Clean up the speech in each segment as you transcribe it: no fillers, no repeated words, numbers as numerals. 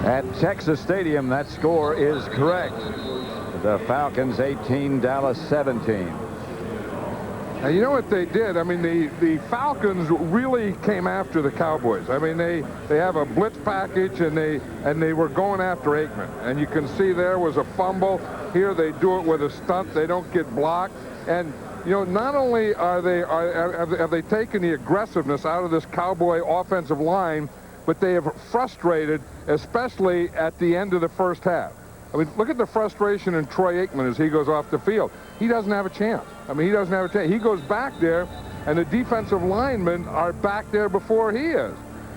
At Texas Stadium, that score is correct. The Falcons 18, Dallas 17. And you know what they did? I mean, the Falcons really came after the Cowboys. I mean, they have a blitz package, and they were going after Aikman. And you can see there was a fumble. Here they do it with a stunt. They don't get blocked. And you know, not only have they taken the aggressiveness out of this Cowboy offensive line, but they have frustrated, especially at the end of the first half. I mean, look at the frustration in Troy Aikman as he goes off the field. He doesn't have a chance. I mean, he doesn't have a chance. He goes back there, and the defensive linemen are back there before he is.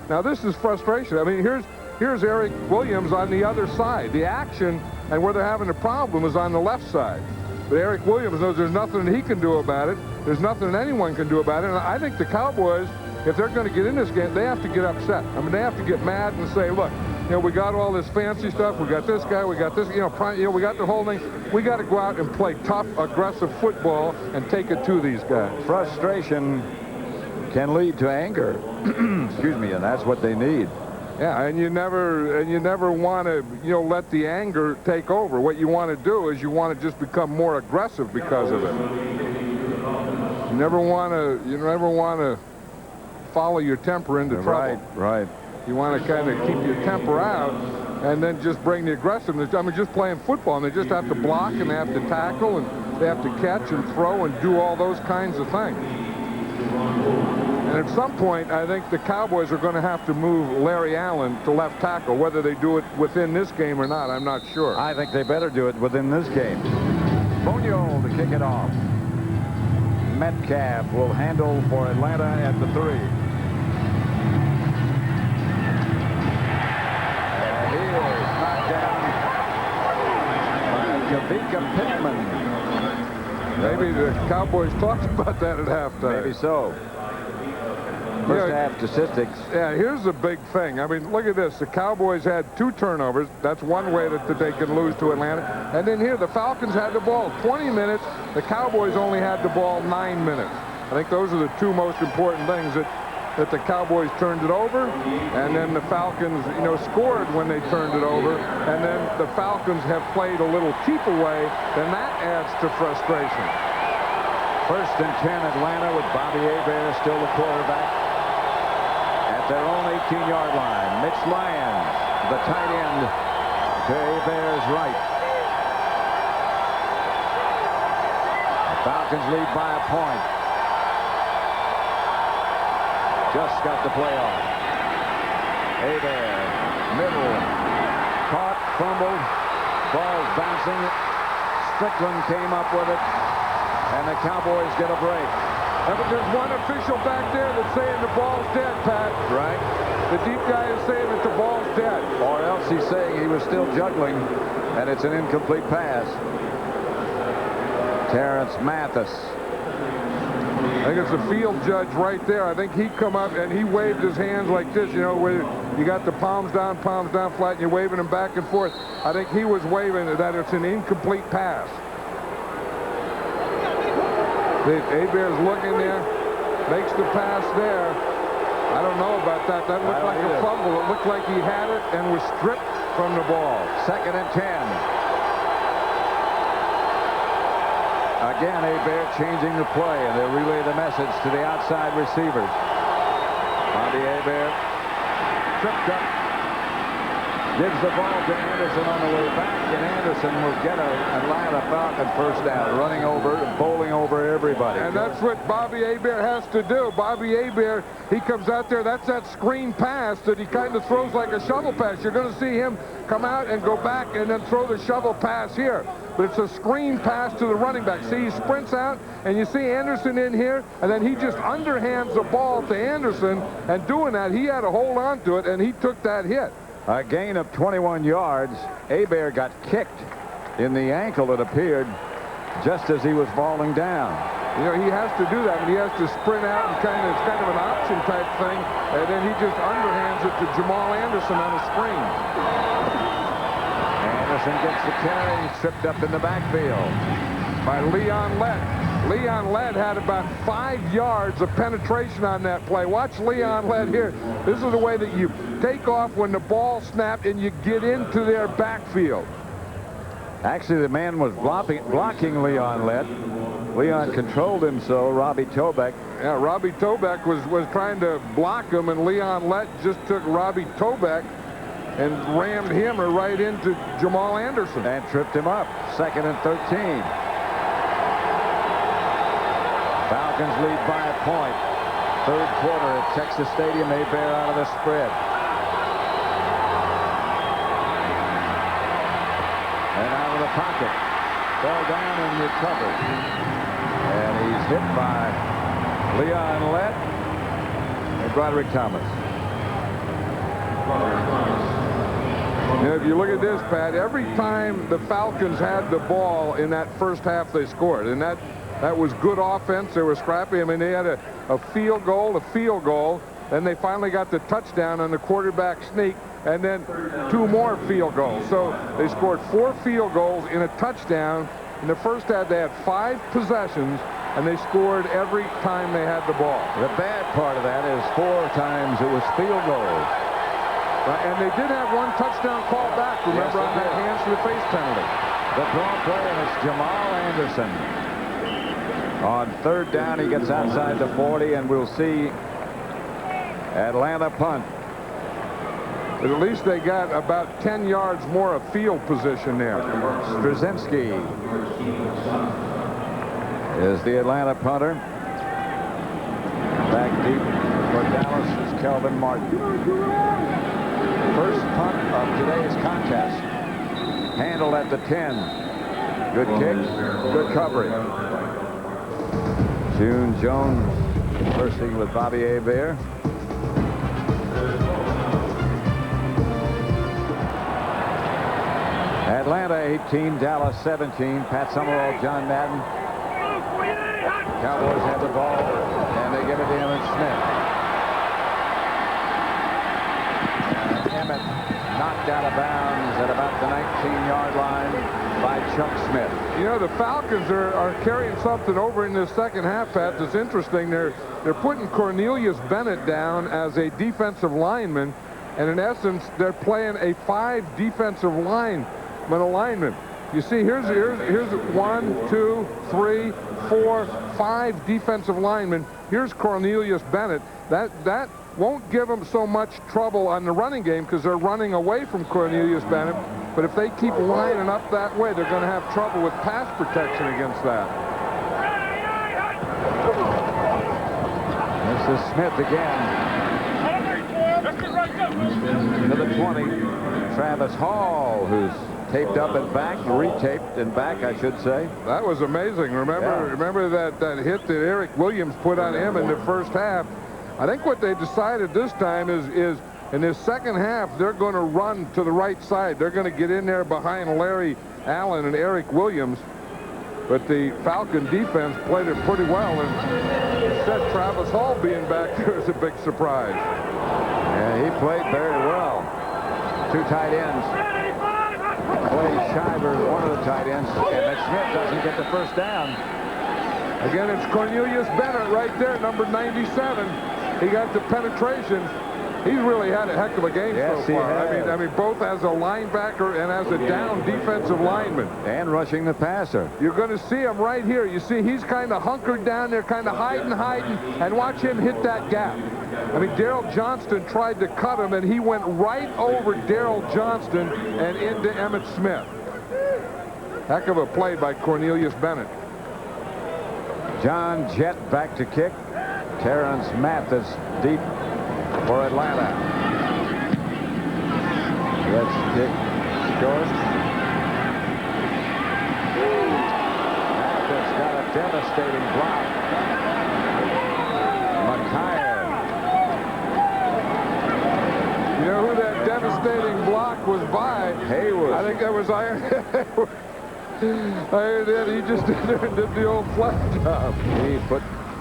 Now, this is frustration. I mean, here's Eric Williams on the other side. The action and where they're having a problem is on the left side. But Eric Williams knows there's nothing that he can do about it. There's nothing that anyone can do about it. And I think the Cowboys, if they're going to get in this game, they have to get upset. I mean, they have to get mad and say, look, you know, we got all this fancy stuff. We got this guy. We got this, you know, we got the whole thing. We got to go out and play tough, aggressive football and take it to these guys. Frustration can lead to anger. Excuse me, and that's what they need. Yeah, and you never want to, you know, let the anger take over. What you want to do is you want to just become more aggressive because of it. You never want to follow your temper into trouble. Right. You want to kind of keep your temper out and then just bring the aggressiveness. I mean, just playing football, and they just have to block, and they have to tackle, and they have to catch and throw and do all those kinds of things. And at some point, I think the Cowboys are going to have to move Larry Allen to left tackle. Whether they do it within this game or not, I'm not sure. I think they better do it within this game. Bonio to kick it off. Metcalf will handle for Atlanta at the 3. And he is knocked down by Kavika Pittman. Maybe the Cowboys talked about that at halftime. Maybe so. First half statistics. Yeah, here's the big thing. I mean, look at this. The Cowboys had 2 turnovers. That's one way that they can lose to Atlanta. And then here, the Falcons had the ball 20 minutes. The Cowboys only had the ball 9 minutes. I think those are the 2 most important things, that the Cowboys turned it over, and then the Falcons, you know, scored when they turned it over, and then the Falcons have played a little cheaper way, then that adds to frustration. 1st and 10 Atlanta with Bobby Hebert still the quarterback. At their own 18-yard line, Mitch Lyons, the tight end, to Hebert's right. The Falcons lead by a point. Just got the play off. Hebert, middle, caught, fumbled, ball's bouncing. Strickland came up with it, and the Cowboys get a break. But there's one official back there that's saying the ball's dead, Pat. Right. The deep guy is saying that the ball's dead. Or else he's saying he was still juggling, and it's an incomplete pass. Terrence Mathis. I think it's the field judge right there. I think he come up and he waved his hands like this, you know, where you got the palms down flat, and you're waving them back and forth. I think he was waving that it's an incomplete pass. Hebert's looking there, makes the pass there. I don't know about that. That looked like a fumble. It looked like he had it and was stripped from the ball. 2nd and 10. Again, Hebert changing the play, and they relay the message to the outside receivers. Bobby Hebert tripped up, gives the ball to Anderson on the way back, and Anderson will get an Atlanta Falcon first down, running over, bowling over everybody. And that's what Bobby Hebert has to do. Bobby Hebert, he comes out there, that's that screen pass that he kind of throws like a shovel pass. You're going to see him come out and go back and then throw the shovel pass here. But it's a screen pass to the running back. See, he sprints out, and you see Anderson in here, and then he just underhands the ball to Anderson, and doing that, he had to hold on to it, and he took that hit. A gain of 21 yards. Hebert got kicked in the ankle, it appeared, just as he was falling down. You know, he has to do that, and he has to sprint out and it's kind of an option type thing, and then he just underhands it to Jamal Anderson on a screen. Anderson gets the carry, tripped up in the backfield by Leon Lett. Leon Lett had about 5 yards of penetration on that play. Watch Leon Lett here. This is the way that you take off when the ball snapped and you get into their backfield. Actually, the man was blocking Leon Lett. Leon controlled him, so Robbie Tobeck. Yeah, Robbie Tobeck was trying to block him, and Leon Lett just took Robbie Tobeck and rammed him right into Jamal Anderson. And tripped him up. 2nd and 13. Falcons lead by a point. 3rd quarter at Texas Stadium. They bear out of the spread. And out of the pocket. Fell down and recovered. And he's hit by Leon Lett and Broderick Thomas. Now, if you look at this, Pat, every time the Falcons had the ball in that first half, they scored. And that was good offense. They were scrappy. I mean, they had a field goal, then they finally got the touchdown on the quarterback sneak, and then 2 more field goals. So they scored 4 field goals in a touchdown. In the first half, they had 5 possessions, and they scored every time they had the ball. The bad part of that is 4 times it was field goals. And they did have 1 touchdown call back, remember, yes, on that hands to the face penalty. The draw play, and it's Jamal Anderson. On 3rd down, he gets outside the 40, and we'll see Atlanta punt. But at least they got about 10 yards more of field position there. Straczynski is the Atlanta punter. Back deep for Dallas is Kelvin Martin. First punt of today's contest. Handled at the 10. Good kick, good coverage. June Jones conversing with Bobby Hebert. Atlanta 18, Dallas 17. Pat Summerall, John Madden. Cowboys have the ball, and they give it to Emmett Smith. And Emmett knocked out of bounds at about the 19-yard line by Chuck Smith. You know, the Falcons are carrying something over in this second half, Pat, that's interesting. They're putting Cornelius Bennett down as a defensive lineman, and in essence, they're playing a 5 defensive alignment. You see, here's 1, 2, 3, 4, 5 defensive linemen. Here's Cornelius Bennett. That won't give them so much trouble on the running game because they're running away from Cornelius Bennett. But if they keep lining up that way, they're going to have trouble with pass protection against that. This is Smith again. To the 20. Travis Hall, who's taped up and back, retaped and back, I should say. That was amazing. Remember that hit that Eric Williams put on him in the first half. I think what they decided this time is in this second half, they're going to run to the right side. They're going to get in there behind Larry Allen and Eric Williams. But the Falcon defense played it pretty well, and instead Travis Hall being back there is a big surprise. Yeah, he played very well. 2 tight ends. Clay Shiver, one of the tight ends, and Smith doesn't get the first down. Again, it's Cornelius Bennett right there, number 97. He got the penetration. He's really had a heck of a game so far. I mean, both as a linebacker and as a down defensive lineman. And rushing the passer. You're going to see him right here. You see, he's kind of hunkered down there, kind of hiding, and watch him hit that gap. I mean, Daryl Johnston tried to cut him, and he went right over Daryl Johnston and into Emmett Smith. Heck of a play by Cornelius Bennett. John Jett back to kick. Terrence Mathis deep for Atlanta. Let's kick short. Mathis got a devastating block. McKyer. You know who that devastating block was by? Haywood. I think that was Iron Haywood. He just did the old flat job.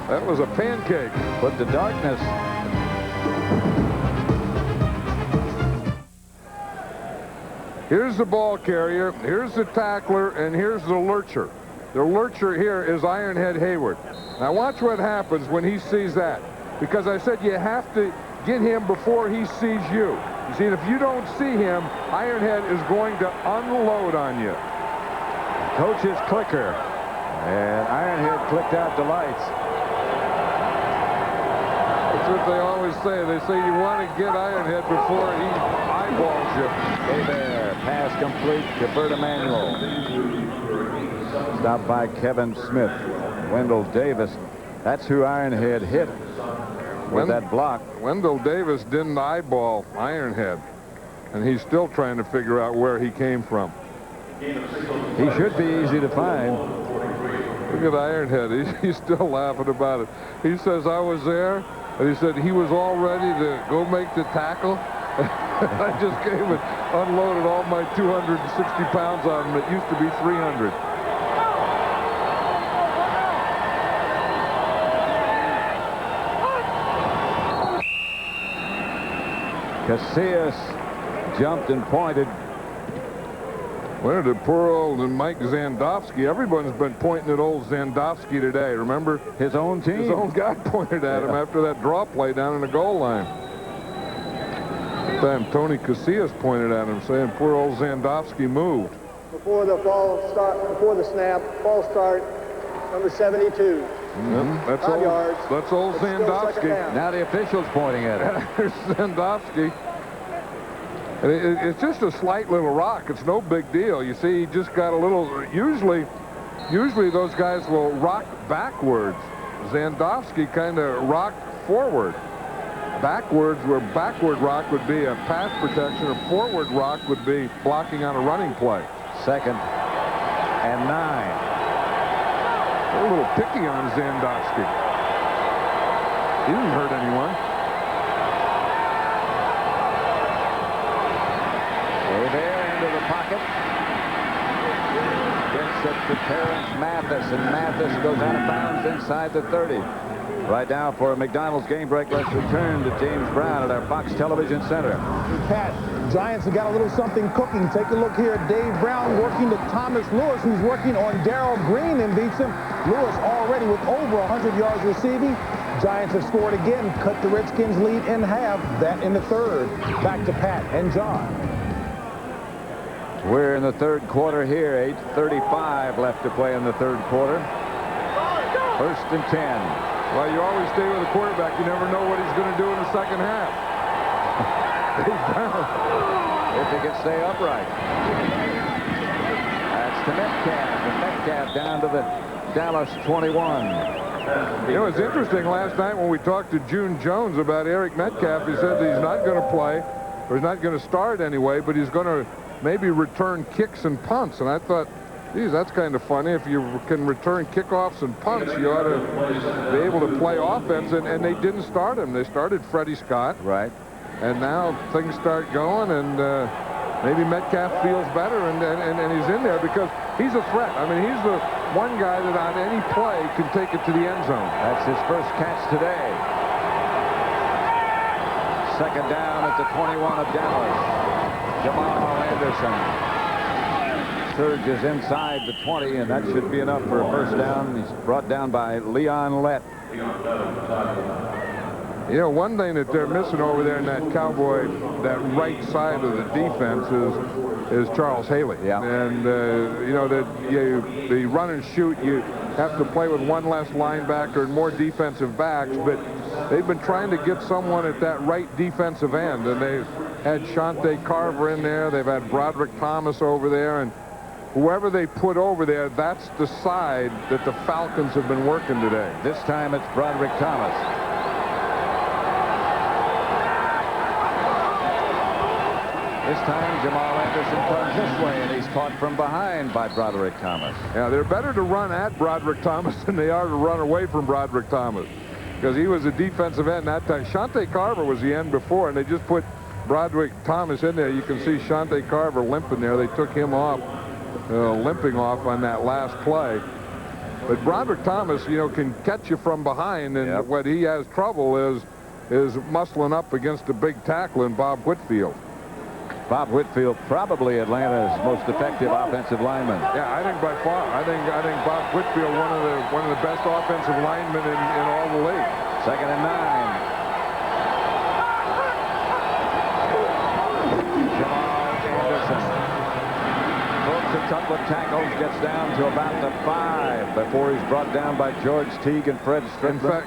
That was a pancake. Put the darkness. Here's the ball carrier, here's the tackler, and here's the lurcher. The lurcher here is Ironhead Hayward. Now watch what happens when he sees that. Because I said you have to get him before he sees you. You see, if you don't see him, Ironhead is going to unload on you. Coach's clicker. And Ironhead clicked out the lights. That's what they always say. They say you want to get Ironhead before he eyeballs you. Hey there. Pass complete to Bert Emanuel. Stopped by Kevin Smith. Wendell Davis. That's who Ironhead hit with that block. Wendell Davis didn't eyeball Ironhead. And he's still trying to figure out where he came from. He should be easy to find. Look at Ironhead. He's still laughing about it. He says, I was there, and he said he was all ready to go make the tackle. I just came and unloaded all my 260 pounds on him. It used to be 300. Casillas jumped and pointed. Where did poor old Mike Zandowski? Everyone's been pointing at old Zandowski today. Remember? His own team. His own guy pointed at him after that draw play down in the goal line. That time Tony Casillas pointed at him, saying poor old Zandowski moved. Before the snap, ball start, number 72. That's 5 old, yards. That's old It's still Zandowski. second down. Now the official's pointing at it. There's Zandowski. And it's just a slight little rock. It's no big deal. You see, he just got a little. Usually those guys will rock backwards. Zandowski kind of rocked forward. Backwards, where backward rock would be a pass protection, a forward rock would be blocking on a running play. 2nd and 9. They're a little picky on Zandowski. He didn't hurt anyone. There into the pocket. Gets it to Terrence Mathis, and Mathis goes out of bounds inside the 30. Right now for a McDonald's game break, let's return to James Brown at our Fox Television Center. Pat, Giants have got a little something cooking. Take a look here at Dave Brown working to Thomas Lewis, who's working on Darrell Green and beats him. Lewis already with over 100 yards receiving. Giants have scored again, cut the Redskins lead in half. That in the 3rd. Back to Pat and John. We're in the 3rd quarter here. 8:35 left to play in the 3rd quarter. 1st and 10. Well, you always stay with a quarterback. You never know what he's going to do in the second half. If he can stay upright. That's to Metcalf. And Metcalf down to the Dallas 21. You know, it's interesting. Last night when we talked to June Jones about Eric Metcalf, he said that he's not going to play, or he's not going to start anyway, but he's going to maybe return kicks and punts. And I thought, geez, that's kind of funny. If you can return kickoffs and punts, you ought to be able to play offense. And they didn't start him. They started Freddie Scott. Right. And now things start going, and maybe Metcalf feels better, and he's in there because he's a threat. I mean, he's the one guy that on any play can take it to the end zone. That's his first catch today. 2nd down at the 21 of Dallas. Jamal Anderson surges inside the 20, and that should be enough for a first down. He's brought down by Leon Lett. You know, one thing that they're missing over there in that Cowboy, that right side of the defense is Charles Haley. Yeah. And, you know, the run and shoot, you have to play with one less linebacker and more defensive backs, but they've been trying to get someone at that right defensive end, and they've had Shante Carver in there. They've had Broderick Thomas over there, and whoever they put over there, that's the side that the Falcons have been working today. This time it's Broderick Thomas. This time Jamal Anderson comes this way, and he's caught from behind by Broderick Thomas. Yeah, they're better to run at Broderick Thomas than they are to run away from Broderick Thomas, because he was a defensive end that time. Shante Carver was the end before, and they just put Broderick Thomas in there. You can see Shante Carver limping there. They took him off, limping off on that last play. But Broderick Thomas, you know, can catch you from behind, and what he has trouble is muscling up against a big tackle in Bob Whitfield. Bob Whitfield, probably Atlanta's most effective offensive lineman. Yeah, I think by far. I think Bob Whitfield, one of the best offensive linemen in all the league. 2nd and 9. couple of tackles, gets down to about the 5 before he's brought down by George Teague and Fred Strickland.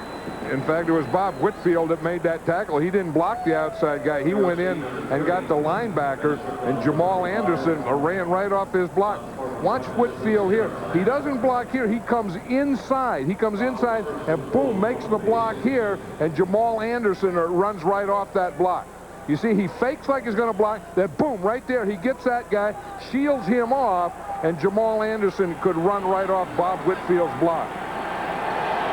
In fact, it was Bob Whitfield that made that tackle. He didn't block the outside guy. He went in and got the linebacker, and Jamal Anderson ran right off his block. Watch Whitfield here. He doesn't block here. He comes inside. He comes inside and boom, makes the block here, and Jamal Anderson runs right off that block. You see, he fakes like he's going to block, then boom, right there, he gets that guy, shields him off, and Jamal Anderson could run right off Bob Whitfield's block.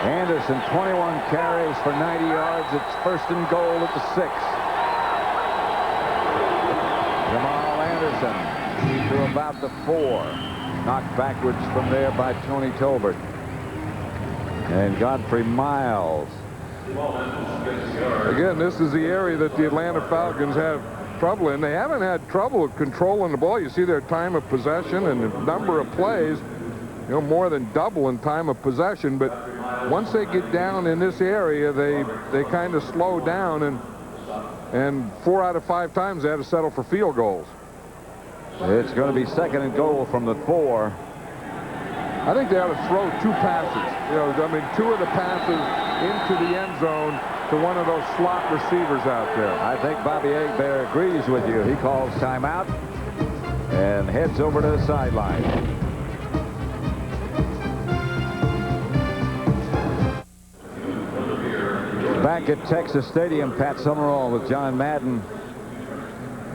Anderson, 21 carries for 90 yards. It's first and goal at the 6. Jamal Anderson to about the 4. Knocked backwards from there by Tony Tolbert. And Godfrey Miles. Again, this is the area that the Atlanta Falcons have trouble in. They haven't had trouble controlling the ball. You see their time of possession and the number of plays, you know, more than double in time of possession. But once they get down in this area, they kind of slow down, and 4 out of 5 times they had to settle for field goals. It's going to be second and goal from the 4. I think they ought to throw 2 passes. You know, I mean, 2 of the passes into the end zone to one of those slot receivers out there. I think Bobby Hebert agrees with you. He calls timeout and heads over to the sideline. Back at Texas Stadium, Pat Summerall with John Madden.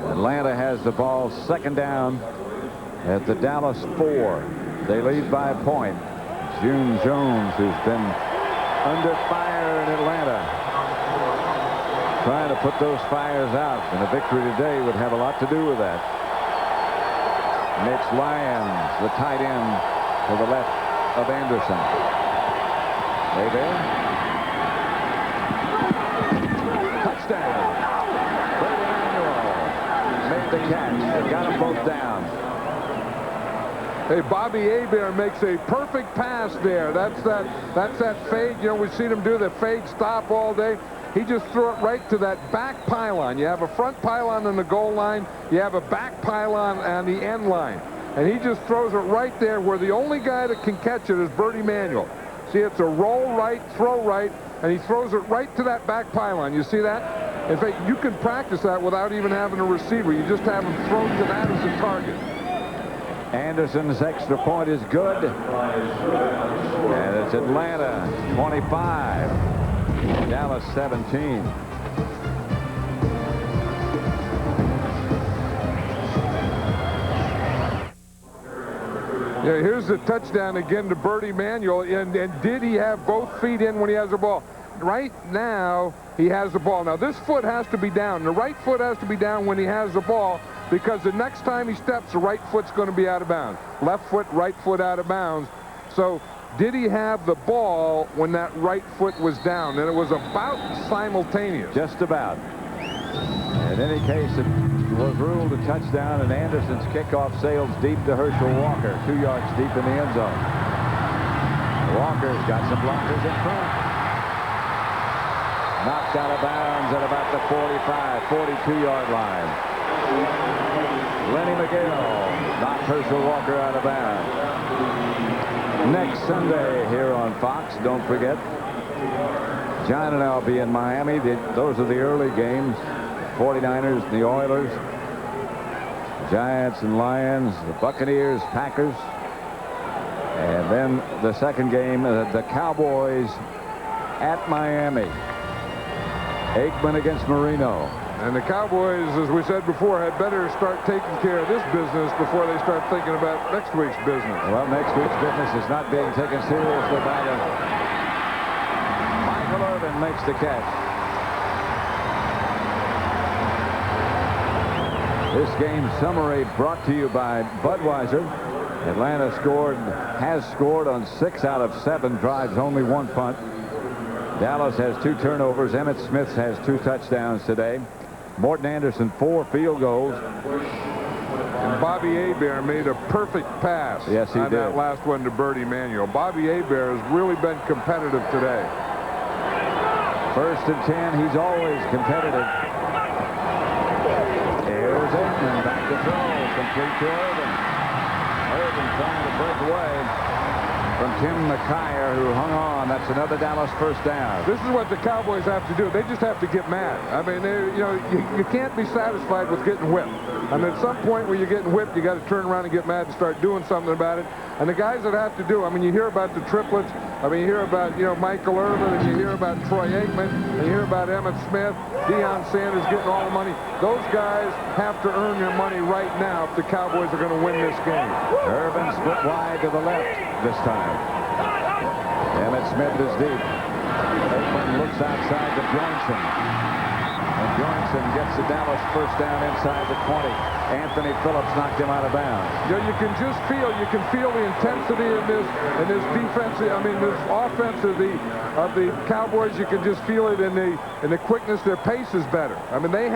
Atlanta has the ball, second down at the Dallas 4. They lead by a point. June Jones, who's been under fire in Atlanta, trying to put those fires out, and a victory today would have a lot to do with that. Mitch Lyons, the tight end, to the left of Anderson. They there. Touchdown. Brady Manuel made the catch. They got them both down. Hey, Bobby Hebert makes a perfect pass there. That's that fade. You know, we've seen him do the fade stop all day. He just threw it right to that back pylon. You have a front pylon on the goal line. You have a back pylon on the end line. And he just throws it right there where the only guy that can catch it is Brady Manuel. See, it's a roll right, throw right, and he throws it right to that back pylon. You see that? In fact, you can practice that without even having a receiver. You just have him throw to that as a target. Anderson's extra point is good. And it's Atlanta 25, Dallas 17. Yeah, here's the touchdown again to Brady Manuel. And did he have both feet in when he has the ball? Right now, he has the ball. Now, this foot has to be down. The right foot has to be down when he has the ball, because the next time he steps, the right foot's going to be out of bounds. Left foot, right foot out of bounds. So did he have the ball when that right foot was down? And it was about simultaneous. Just about. In any case, it was ruled a touchdown, and Anderson's kickoff sails deep to Herschel Walker, 2 yards deep in the end zone. Walker's got some blockers in front. Knocked out of bounds at about the 45, 42-yard line. Lenny McGill knocked Herschel Walker out of bounds. Next Sunday here on Fox, don't forget, John and I will be in Miami. Those are the early games. 49ers and the Oilers, Giants and Lions, the Buccaneers, Packers. And then the second game, the Cowboys at Miami. Aikman against Marino. And the Cowboys, as we said before, had better start taking care of this business before they start thinking about next week's business. Well, next week's business is not being taken seriously by them. Michael Irvin makes the catch. This game summary brought to you by Budweiser. Atlanta has scored on 6 out of 7 drives, only 1 punt. Dallas has 2 turnovers. Emmitt Smith has 2 touchdowns today. Morton Anderson 4 field goals. And Bobby Hebert made a perfect pass. Yes, he on did. That last one to Brady Manuel. Bobby Hebert has really been competitive today. First and 10, he's always competitive. Here's Aikman back to throw, complete to Irvin. Irvin trying to break away from Tim McKyer, who hung on. That's another Dallas first down. This is what the Cowboys have to do. They just have to get mad. I mean, you can't be satisfied with getting whipped. I mean, at some point when you're getting whipped, you got to turn around and get mad and start doing something about it. And the guys that have to do, I mean, you hear about the triplets. I mean, you hear about, Michael Irvin, and you hear about Troy Aikman, and you hear about Emmitt Smith, Deion Sanders getting all the money. Those guys have to earn their money right now if the Cowboys are going to win this game. Irvin split wide to the left this time. Emmitt Smith is deep. Aikman looks outside to Bjornsson. And Bjornsson gets the Dallas first down inside the 20. Anthony Phillips knocked him out of bounds. You can just feel, the intensity in this defense. I mean, this offense of the Cowboys. You can just feel it in the quickness. Their pace is better. I mean, I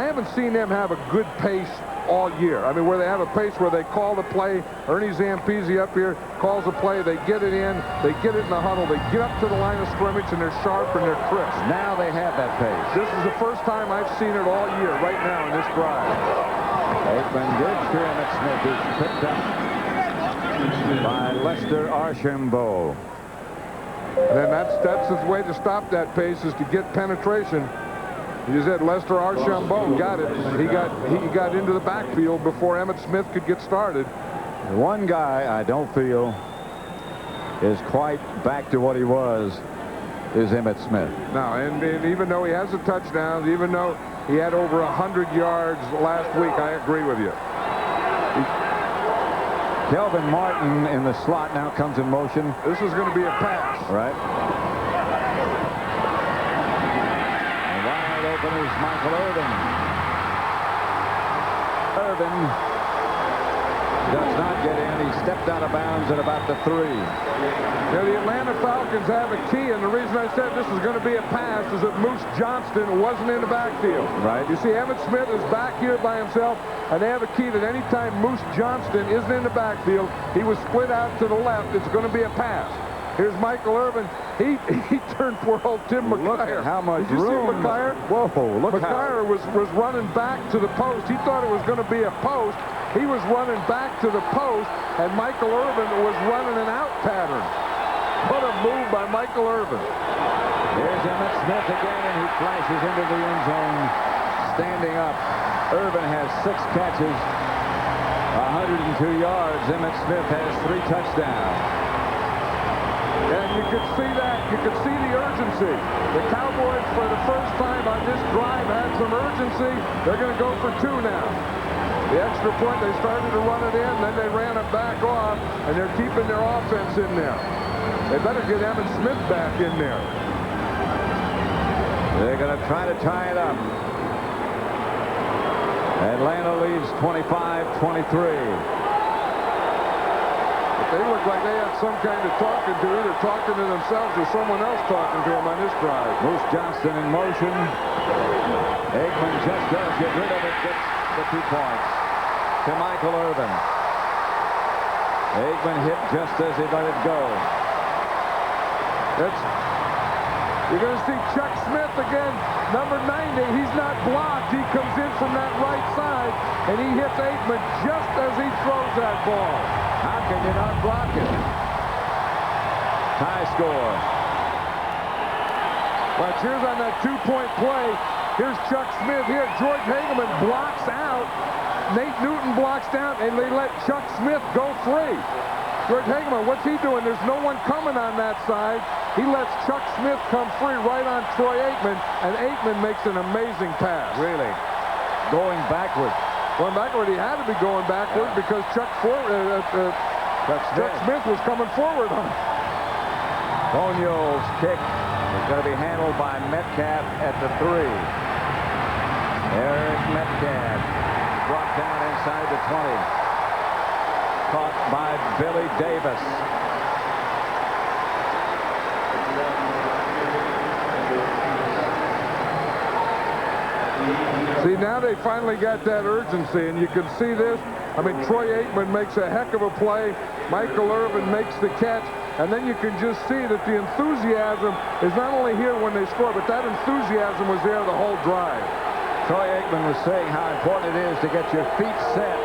haven't seen them have a good pace all year. I mean, where they have a pace where they call the play. Ernie Zampese up here calls the play. They get it in. They get it in the huddle. They get up to the line of scrimmage, and they're sharp and they're crisp. Now they have that pace. This is the first time I've seen it all year, right now in this drive. Aikman gives to Emmitt Smith, who's picked up by Lester Archambault. And then that's the way to stop that pace, is to get penetration. You said Lester Archambault got it. He got into the backfield before Emmitt Smith could get started. One guy I don't feel is quite back to what he was is Emmitt Smith. No, and even though he has a touchdown, even though he had over 100 yards last week, I agree with you. Kelvin Martin in the slot now comes in motion. This is going to be a pass. Right. Open is Michael Irvin. Irvin does not get in. He stepped out of bounds at about the 3. The Atlanta Falcons have a key, and the reason I said this is going to be a pass is that Moose Johnston wasn't in the backfield. Right. You see, Emmitt Smith is back here by himself, and they have a key that anytime Moose Johnston isn't in the backfield, he was split out to the left. It's going to be a pass. Here's Michael Irvin. He turned poor old Tim McKyer. Look at how much Did you room. see McKyer? Whoa, look McKyer was running back to the post. He thought it was going to be a post. He was running back to the post, and Michael Irvin was running an out pattern. What a move by Michael Irvin. Here's Emmitt Smith again, and he flashes into the end zone standing up. Irvin has 6 catches, 102 yards. Emmitt Smith has 3 touchdowns. And you could see that. You could see the urgency. The Cowboys, for the first time on this drive, had some urgency. They're going to go for 2 now. The extra point, they started to run it in, then they ran it back off, and they're keeping their offense in there. They better get Emmitt Smith back in there. They're going to try to tie it up. Atlanta leads 25-23. They look like they had some kind of talking to, either talking to themselves or someone else talking to them on this drive. Moose Johnston in motion. Aikman just does get rid of it, gets the 2 points to Michael Irvin. Aikman hit just as he let it go. You're going to see Chuck Smith again, number 90. He's not blocked. He comes in from that right side, and he hits Aikman just as he throws that ball. How can you not block it? Tie score. Well, here's on that 2-point play. Here's Chuck Smith here. George Hageman blocks out. Nate Newton blocks down, and they let Chuck Smith go free. George Hageman, what's he doing? There's no one coming on that side. He lets Chuck Smith come free right on Troy Aikman, and Aikman makes an amazing pass. Really? Going backward. Going backward, he had to be going backward because Chuck Smith was coming forward on him. Bonio's kick is going to be handled by Metcalf at the 3. Eric Metcalf brought down inside the 20. Caught by Billy Davis. See, now they finally got that urgency, and you can see this. I mean, Troy Aikman makes a heck of a play. Michael Irvin makes the catch, and then you can just see that the enthusiasm is not only here when they score, but that enthusiasm was there the whole drive. Troy Aikman was saying how important it is to get your feet set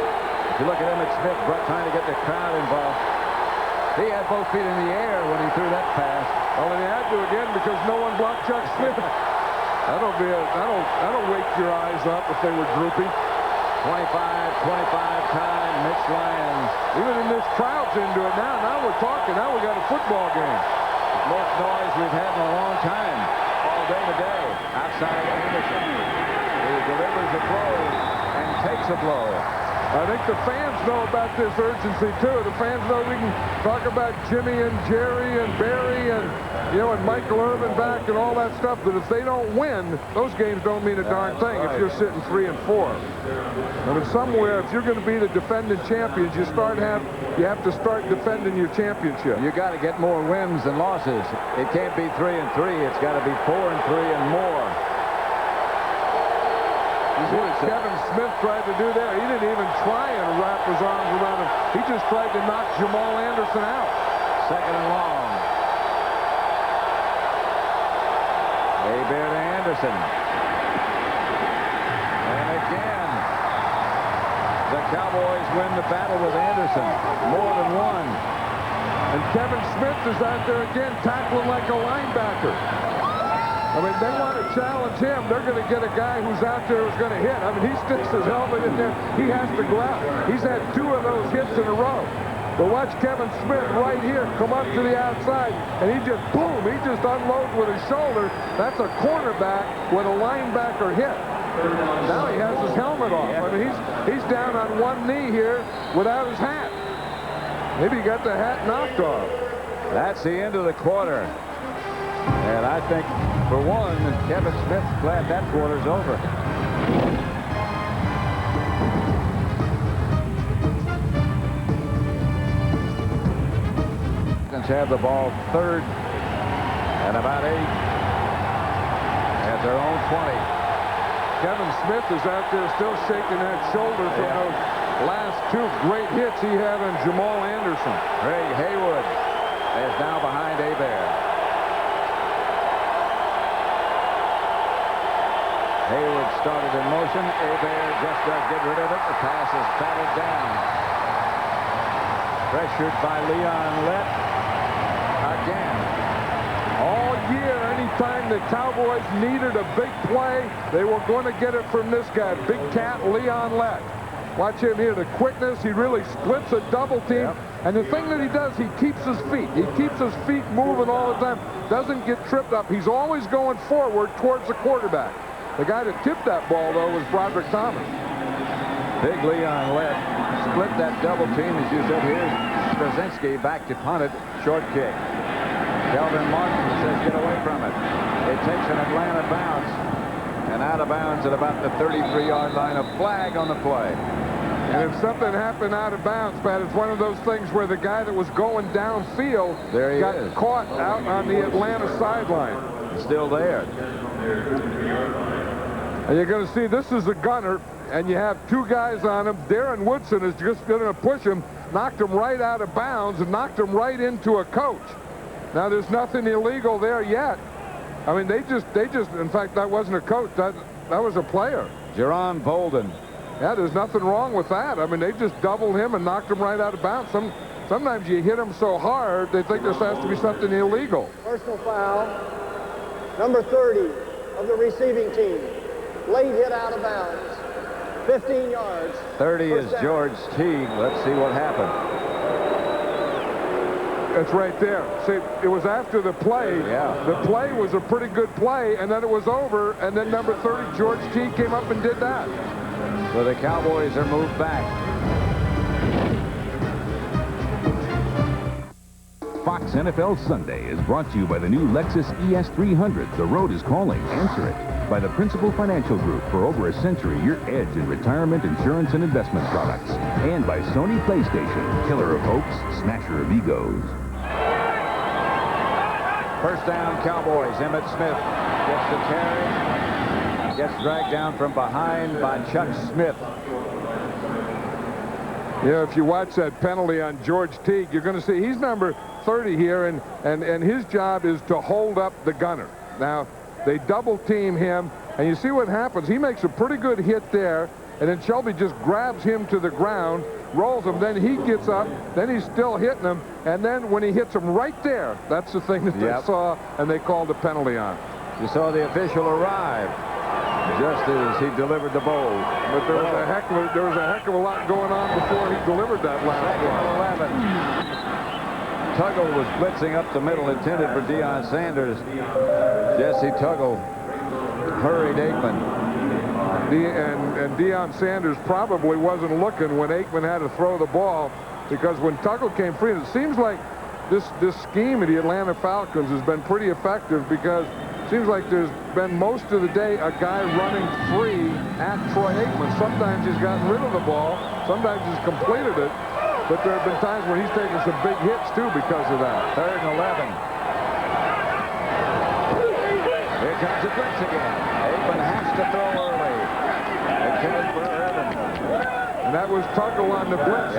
If you look at Emmitt Smith trying to get the crowd involved, he had both feet in the air when he threw that pass. Well, and he had to again because no one blocked Chuck Smith. That'll wake your eyes up if they were droopy. 25 time, Mitch Lyons. Even in this crowd's into it now. Now we're talking. Now we got a football game. Most noise we've had in a long time. All day today. Outside Anderson. He delivers a blow and takes a blow. I think the fans know about this urgency, too. The fans know we can talk about Jimmy and Jerry and Barry and, you know, and Michael Irvin back and all that stuff. But if they don't win, those games don't mean a darn thing if you're sitting 3 and 4. I mean, somewhere, if you're going to be the defending champions, you have to start defending your championship. You got to get more wins than losses. It can't be 3 and 3. It's got to be 4 and 3 and more. You see what Kevin Smith tried to do there? He didn't even try and wrap his arms around him. He just tried to knock Jamal Anderson out. Second and long. Hebert to Anderson. And again, the Cowboys win the battle with Anderson. More than one. And Kevin Smith is out there again tackling like a linebacker. I mean, they want to challenge him. They're going to get a guy who's out there who's going to hit. I mean, he sticks his helmet in there. He has to go out. He's had 2 of those hits in a row. But watch Kevin Smith right here come up to the outside, and he just, boom, he just unloads with his shoulder. That's a cornerback when a linebacker hit. Now he has his helmet off. I mean, he's down on one knee here without his hat. Maybe he got the hat knocked off. That's the end of the quarter. And I think, for one, Kevin Smith's glad that quarter's over. Falcons have the ball 3rd and about 8 at their own 20. Kevin Smith is out there still shaking that shoulder from those last 2 great hits he had on Jamal Anderson. Greg Haywood is now behind Hebert. Hayward started in motion. Hebert just does get rid of it. The pass is batted down. Pressured by Leon Lett again. All year, anytime the Cowboys needed a big play, they were going to get it from this guy, Big Cat Leon Lett. Watch him here, the quickness. He really splits a double team. Yep. And the thing that he does, he keeps his feet. He keeps his feet moving all the time. Doesn't get tripped up. He's always going forward towards the quarterback. The guy that tipped that ball, though, was Broderick Thomas. Big Leon Lett split that double team, as you said. Here's Straczynski back to punt it. Short kick. Kelvin Martin says get away from it. It takes an Atlanta bounce. And out of bounds at about the 33-yard line. A flag on the play. And if something happened out of bounds, Pat, it's one of those things where the guy that was going downfield got caught out on the Atlanta sideline. Still there. And you're going to see this is a gunner, and you have 2 guys on him. Darren Woodson is just going to push him, knocked him right out of bounds, and knocked him right into a coach. Now, there's nothing illegal there yet. I mean, they just, in fact, that wasn't a coach. That was a player. Jerron Bolden. Yeah, there's nothing wrong with that. I mean, they just doubled him and knocked him right out of bounds. Sometimes you hit them so hard, they think this has to be something illegal. Personal foul, number 30 of the receiving team. Late hit out of bounds, 15 yards. 30 is George Teague. Let's see what happened. It's right there. See, it was after the play. Yeah. The play was a pretty good play, and then it was over, and then number 30, George Teague, came up and did that. So the Cowboys are moved back. Fox NFL Sunday is brought to you by the new Lexus ES300. The road is calling. Answer it. By the Principal Financial Group. For over a century, your edge in retirement, insurance, and investment products. And by Sony PlayStation. Killer of hopes, smasher of egos. First down, Cowboys. Emmitt Smith gets the carry. Gets dragged down from behind by Chuck Smith. Yeah, if you watch that penalty on George Teague, you're going to see he's number 30 here, and his job is to hold up the gunner. Now, they double team him, and you see what happens. He makes a pretty good hit there, and then Shelby just grabs him to the ground. rolls him. Then he gets up. Then he's still hitting him. And then when he hits him right there, that's the thing that they saw, and they called a penalty on. You saw the official arrive just as he delivered the bowl. But there was a heck of a lot going on before he delivered that last one. 11. Tuggle was blitzing up the middle, intended for Deion Sanders. Jesse Tuggle hurried Aikman. And Deion Sanders probably wasn't looking when Aikman had to throw the ball, because when Tuggle came free, and it seems like this scheme of the Atlanta Falcons has been pretty effective, because it seems like there's been most of the day a guy running free at Troy Aikman. Sometimes he's gotten rid of the ball, sometimes he's completed it, but there have been times where he's taken some big hits too because of that. 3rd and 11. Here comes the blitz again. Aikman has to throw early. And that was Tuggle on the blitz.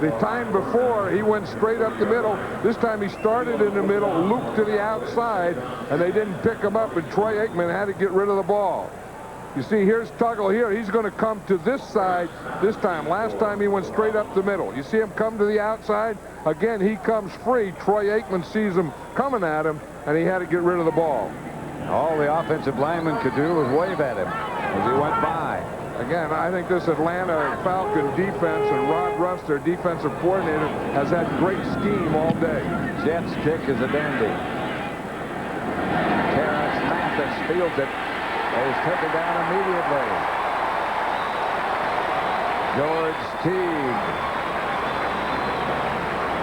The time before, he went straight up the middle. This time he started in the middle, looped to the outside, and they didn't pick him up, and Troy Aikman had to get rid of the ball. You see, here's Tuggle here. He's going to come to this side this time. Last time he went straight up the middle. You see him come to the outside. Again, he comes free. Troy Aikman sees him coming at him, and he had to get rid of the ball. All the offensive lineman could do was wave at him as he went by. Again, I think this Atlanta Falcon defense and Rod Russ, their defensive coordinator, has had great scheme all day. Jets kick is a dandy. Terrence Mathis fields it. He's taken down immediately. George Teague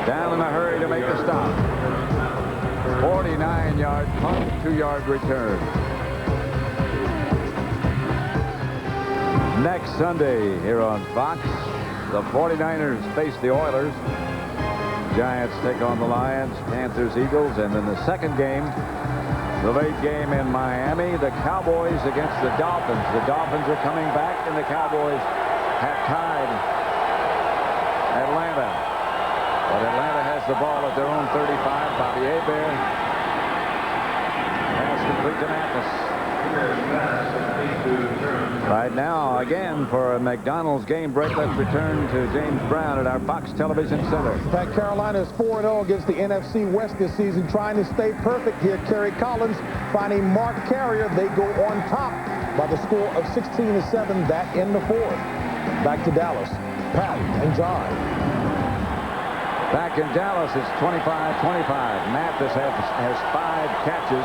down in a hurry to make the stop. 49-yard punt, 2-yard return. Next Sunday here on Fox, the 49ers face the Oilers. Giants take on the Lions, Panthers, Eagles, and in the second game, the late game in Miami, the Cowboys against the Dolphins. The Dolphins are coming back, and the Cowboys have tied Atlanta. But Atlanta has the ball at their own 35. Bobby Hebert. Pass complete to Mathis. Right now, again, for a McDonald's game break, let's return to James Brown at our Fox Television Center. Pat, Carolina is 4-0 against the NFC West this season, trying to stay perfect here. Kerry Collins finding Mark Carrier. They go on top by the score of 16-7, that in the 4th. Back to Dallas. Pat and John. Back in Dallas, it's 25-25. Mathis has 5 catches.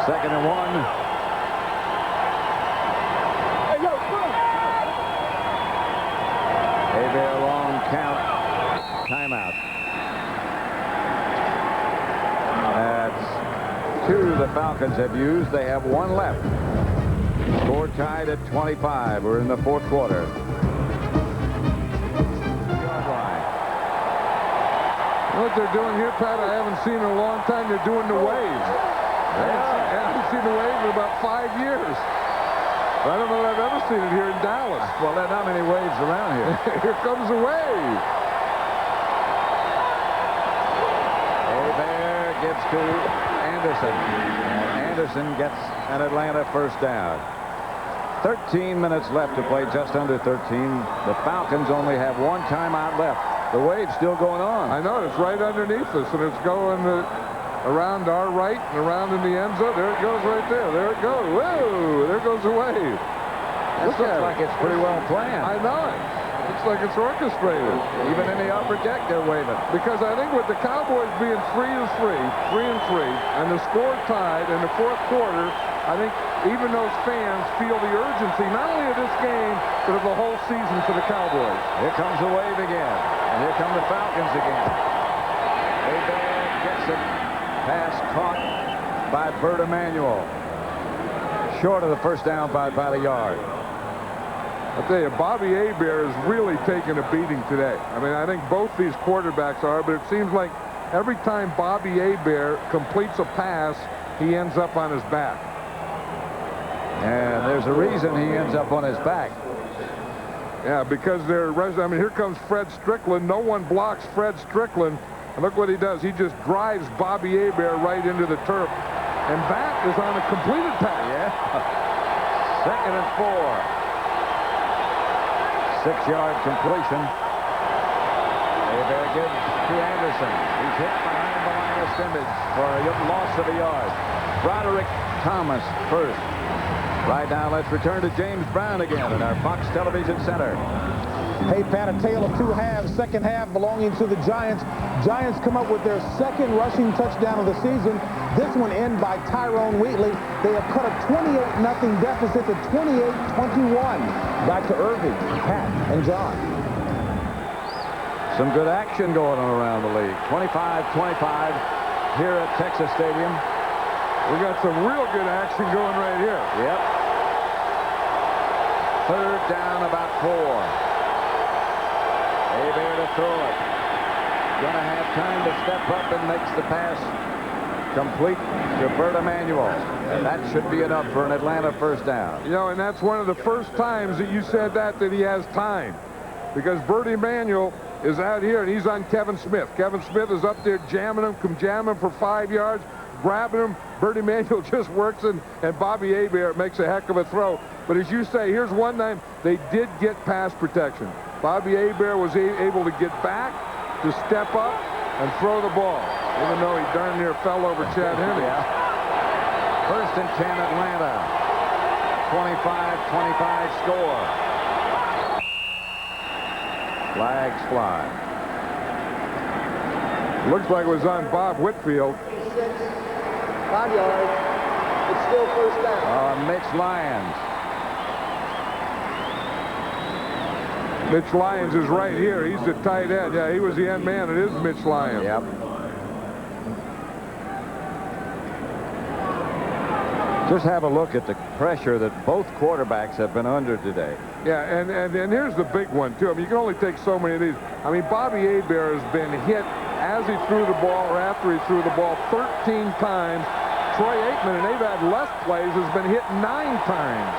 2nd and 1. Hebert, long count. Timeout. That's 2 the Falcons have used. They have 1 left. Score tied at 25. We're in the 4th quarter. You know what they're doing here, Pat? I haven't seen in a long time. They're doing the wave. I haven't seen the wave in about 5 years. I don't know that I've ever seen it here in Dallas. Well, there are not many waves around here. Here comes the wave. Hebert gets to Anderson. And Anderson gets an Atlanta first down. 13 minutes left to play, just under 13. The Falcons only have 1 timeout left. The wave's still going on. I know, it's right underneath us, and it's going around our right and around in the end zone. There it goes right there. There it goes. Whoa! There goes the wave. This looks like it's pretty well planned. I know it. Looks like it's orchestrated. Even in the upper deck, they're waving. Because I think with the Cowboys being 3-3, and the score tied in the 4th quarter, I think even those fans feel the urgency, not only of this game, but of the whole season for the Cowboys. Here comes the wave again. And here come the Falcons again. Hebert gets it. Pass caught by Bert Emanuel. Short of the first down by about a yard. I'll tell you, Bobby Hebert is really taking a beating today. I mean, I think both these quarterbacks are, but it seems like every time Bobby Hebert completes a pass, he ends up on his back. And there's a reason he ends up on his back. Yeah, because I mean, here comes Fred Strickland. No one blocks Fred Strickland. And look what he does. He just drives Bobby Hebert right into the turf. And that is on a completed pass. Yeah. 2nd and 4. 6-yard completion. Hebert gives to Anderson. He's hit behind the line of scrimmage for a loss of a yard. Broderick Thomas first. Right now, let's return to James Brown again in our Fox Television Center. Hey, Pat, a tale of two halves. Second half belonging to the Giants. Giants come up with their second rushing touchdown of the season. This one in by Tyrone Wheatley. They have cut a 28-0 deficit to 28-21. Back to Irving, Pat, and John. Some good action going on around the league. 25-25 here at Texas Stadium. We got some real good action going right here. Yep. Third down, about 4. Hebert to throw it. Gonna have time to step up and makes the pass complete to Bert Emanuel. And that should be enough for an Atlanta first down. You know, and that's one of the first times that you said that he has time. Because Bert Emanuel is out here and he's on Kevin Smith. Kevin Smith is up there jamming him for 5 yards, grabbing him. Bert Emanuel just works and Bobby Hebert makes a heck of a throw. But as you say, here's one time they did get pass protection. Bobby Hebert was able to get back, to step up, and throw the ball, even though he darn near fell over Chad Henne. Yeah. First and 10 Atlanta. 25-25 score. Flags fly. Looks like it was on Bob Whitfield. 5 yards. It's still first down. Mitch Lyons. Mitch Lyons is right here. He's the tight end. Yeah, he was the end man. It is Mitch Lyons. Yep. Just have a look at the pressure that both quarterbacks have been under today. Yeah, and here's the big one, too. I mean, you can only take so many of these. I mean, Bobby Hebert has been hit as he threw the ball or after he threw the ball 13 times. Troy Aikman, and they've had less plays, has been hit 9 times.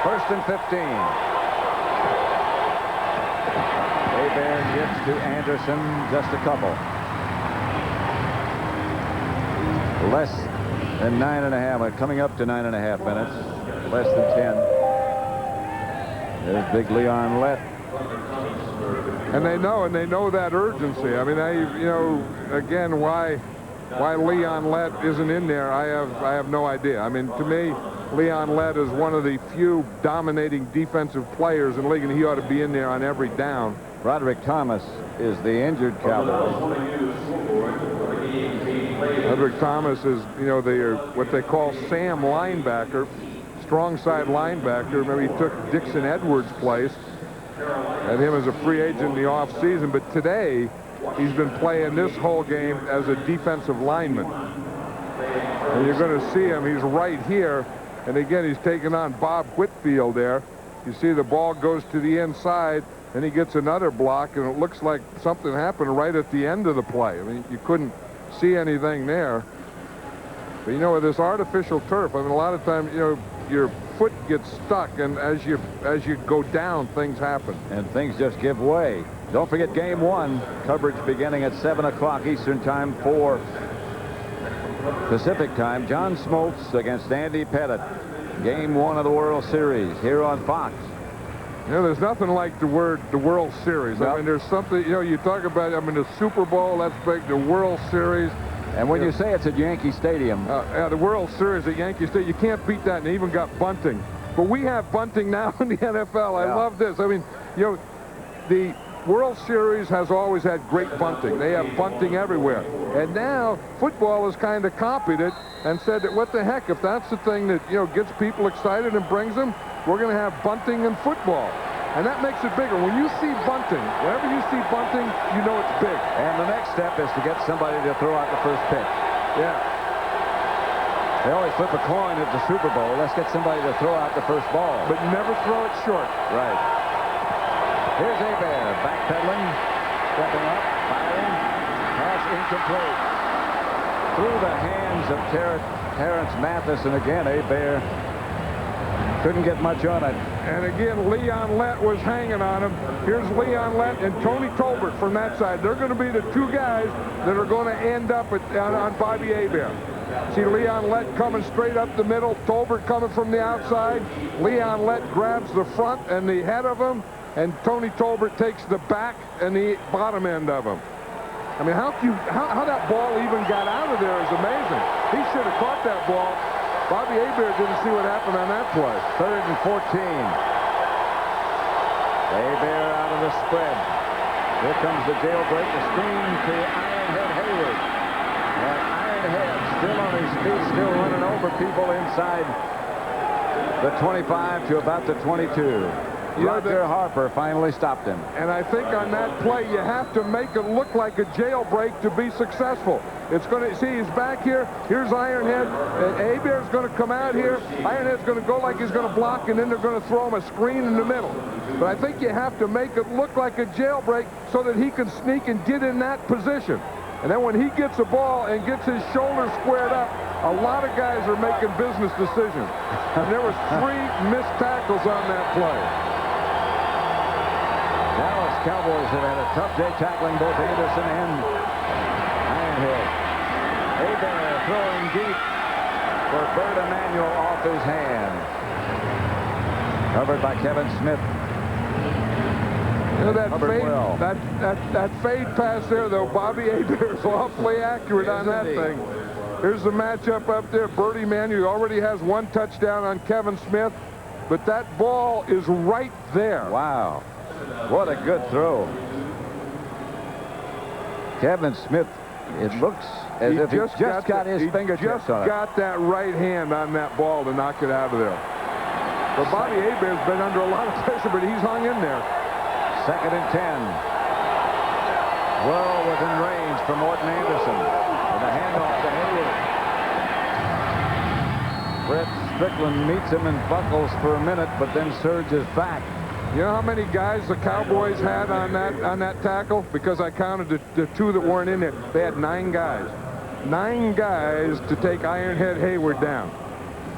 First and 15. Hebert gets to Anderson, just a couple. Less than 9.5, coming up to 9.5 minutes. Less than 10. There's big Leon Lett. And they know that urgency. I mean, you know, again, why Leon Lett isn't in there, I have no idea. I mean, to me, Leon Lett is one of the few dominating defensive players in the league, and he ought to be in there on every down. Broderick Thomas is the injured Cowboy. Broderick Thomas is, you know, what they call Sam linebacker, strong side linebacker. Maybe he took Dixon Edwards' place. Had him as a free agent in the offseason, but today he's been playing this whole game as a defensive lineman. And you're going to see him. He's right here. And again, he's taking on Bob Whitfield there. You see the ball goes to the inside, and he gets another block, and it looks like something happened right at the end of the play. I mean, you couldn't see anything there. But, you know, with this artificial turf, I mean, a lot of times, you know, your foot gets stuck, and as you go down, things happen. And things just give way. Don't forget game 1, coverage beginning at 7 o'clock Eastern Time, 4 Pacific Time. John Smoltz against Andy Pettit. Game 1 of the World Series here on Fox. You know, there's nothing like the World Series. Nope. I mean, there's something, you know, you talk about, I mean, the Super Bowl, that's big, the World Series. And when you say it's at Yankee Stadium. Yeah, the World Series at Yankee Stadium, you can't beat that, and they even got bunting. But we have bunting now in the NFL. I love this. I mean, you know, the World Series has always had great bunting. They have bunting everywhere. And now football has kind of copied it and said that what the heck, if that's the thing that, you know, gets people excited and brings them, we're going to have bunting in football. And that makes it bigger. When you see bunting, whenever you see bunting, you know it's big. And the next step is to get somebody to throw out the first pitch. Yeah. They always flip a coin at the Super Bowl. Let's get somebody to throw out the first ball. But never throw it short. Right. Here's Hebert backpedaling, stepping up, firing. Pass incomplete. Through the hands of Terrence Mathis, and again, Hebert couldn't get much on it. And again, Leon Lett was hanging on him. Here's Leon Lett and Tony Tolbert from that side. They're going to be the two guys that are going to end up on Bobby Hebert. See Leon Lett coming straight up the middle. Tolbert coming from the outside. Leon Lett grabs the front and the head of him, and Tony Tolbert takes the back and the bottom end of him. I mean, how that ball even got out of there is amazing. He should have caught that ball. Bobby Hebert didn't see what happened on that play. 3rd and 14. Hebert out of the spread. Here comes the jailbreak. The screen to Ironhead Hayward. And Ironhead still on his feet, still running over people inside the 25 to about the 22. Roger Harper finally stopped him. And I think on that play, you have to make it look like a jailbreak to be successful. It's going to, see, he's back here. Here's Ironhead. Hebert's going to come out here. Ironhead's going to go like he's going to block, and then they're going to throw him a screen in the middle. But I think you have to make it look like a jailbreak so that he can sneak and get in that position. And then when he gets the ball and gets his shoulders squared up, a lot of guys are making business decisions. And there was 3 missed tackles on that play. Dallas Cowboys have had a tough day tackling both Anderson and Ironhead. Hebert throwing deep for Bert Emanuel off his hand. Covered by Kevin Smith. You know, that fade pass there, though, Bobby Hebert's awfully accurate on that thing. Here's the matchup up there. Bert Emanuel already has 1 touchdown on Kevin Smith, but that ball is right there. Wow. What a good throw. Kevin Smith, it looks as if he just got his fingertips on it. Just got that right hand on that ball to knock it out of there. But Bobby Hebert's been under a lot of pressure, but he's hung in there. 2nd and 10. Well within range for Morton Anderson. And the handoff to Hayward. Brett Strickland meets him and buckles for a minute, but then surges back. You know how many guys the Cowboys had on that tackle? Because I counted the 2 that weren't in there. They had 9 guys. 9 guys to take Ironhead Hayward down.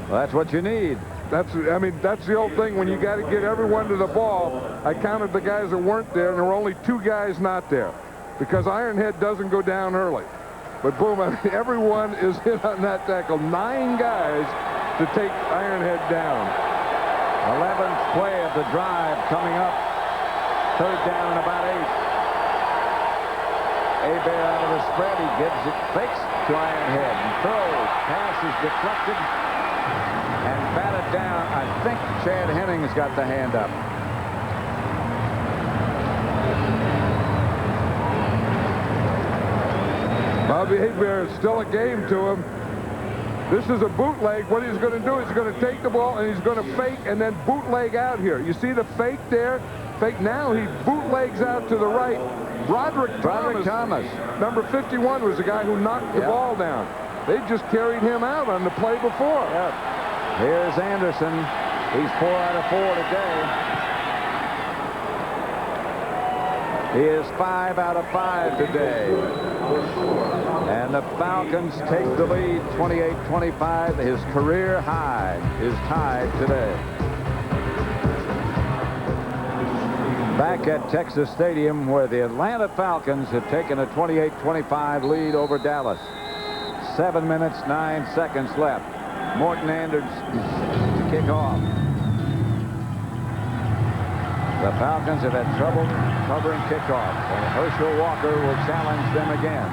Well, that's what you need. That's the old thing when you got to get everyone to the ball. I counted the guys that weren't there, and there were only 2 guys not there. Because Ironhead doesn't go down early. But boom, everyone is in on that tackle. 9 guys to take Ironhead down. 11th play of the drive coming up. 3rd down and about 8. Hebert out of the spread. He gives it, fakes to Ironhead and throws. Pass is deflected and batted down. I think Chad Hennings got the hand up. Bobby Hebert is still a game to him. This is a bootleg. What he's going to do is he's going to take the ball and he's going to fake and then bootleg out here. You see the fake there? Fake now. He bootlegs out to the right. Broderick Thomas, number 51, was the guy who knocked the ball down. They just carried him out on the play before. Yep. Here's Anderson. He's 4 out of 4 today. He is 5 out of 5 today. And the Falcons take the lead 28-25. His career high is tied today. Back at Texas Stadium, where the Atlanta Falcons have taken a 28-25 lead over Dallas. 7 minutes, 9 seconds left. Morton Anderson to kick off. The Falcons have had trouble covering kickoff, and Herschel Walker will challenge them again.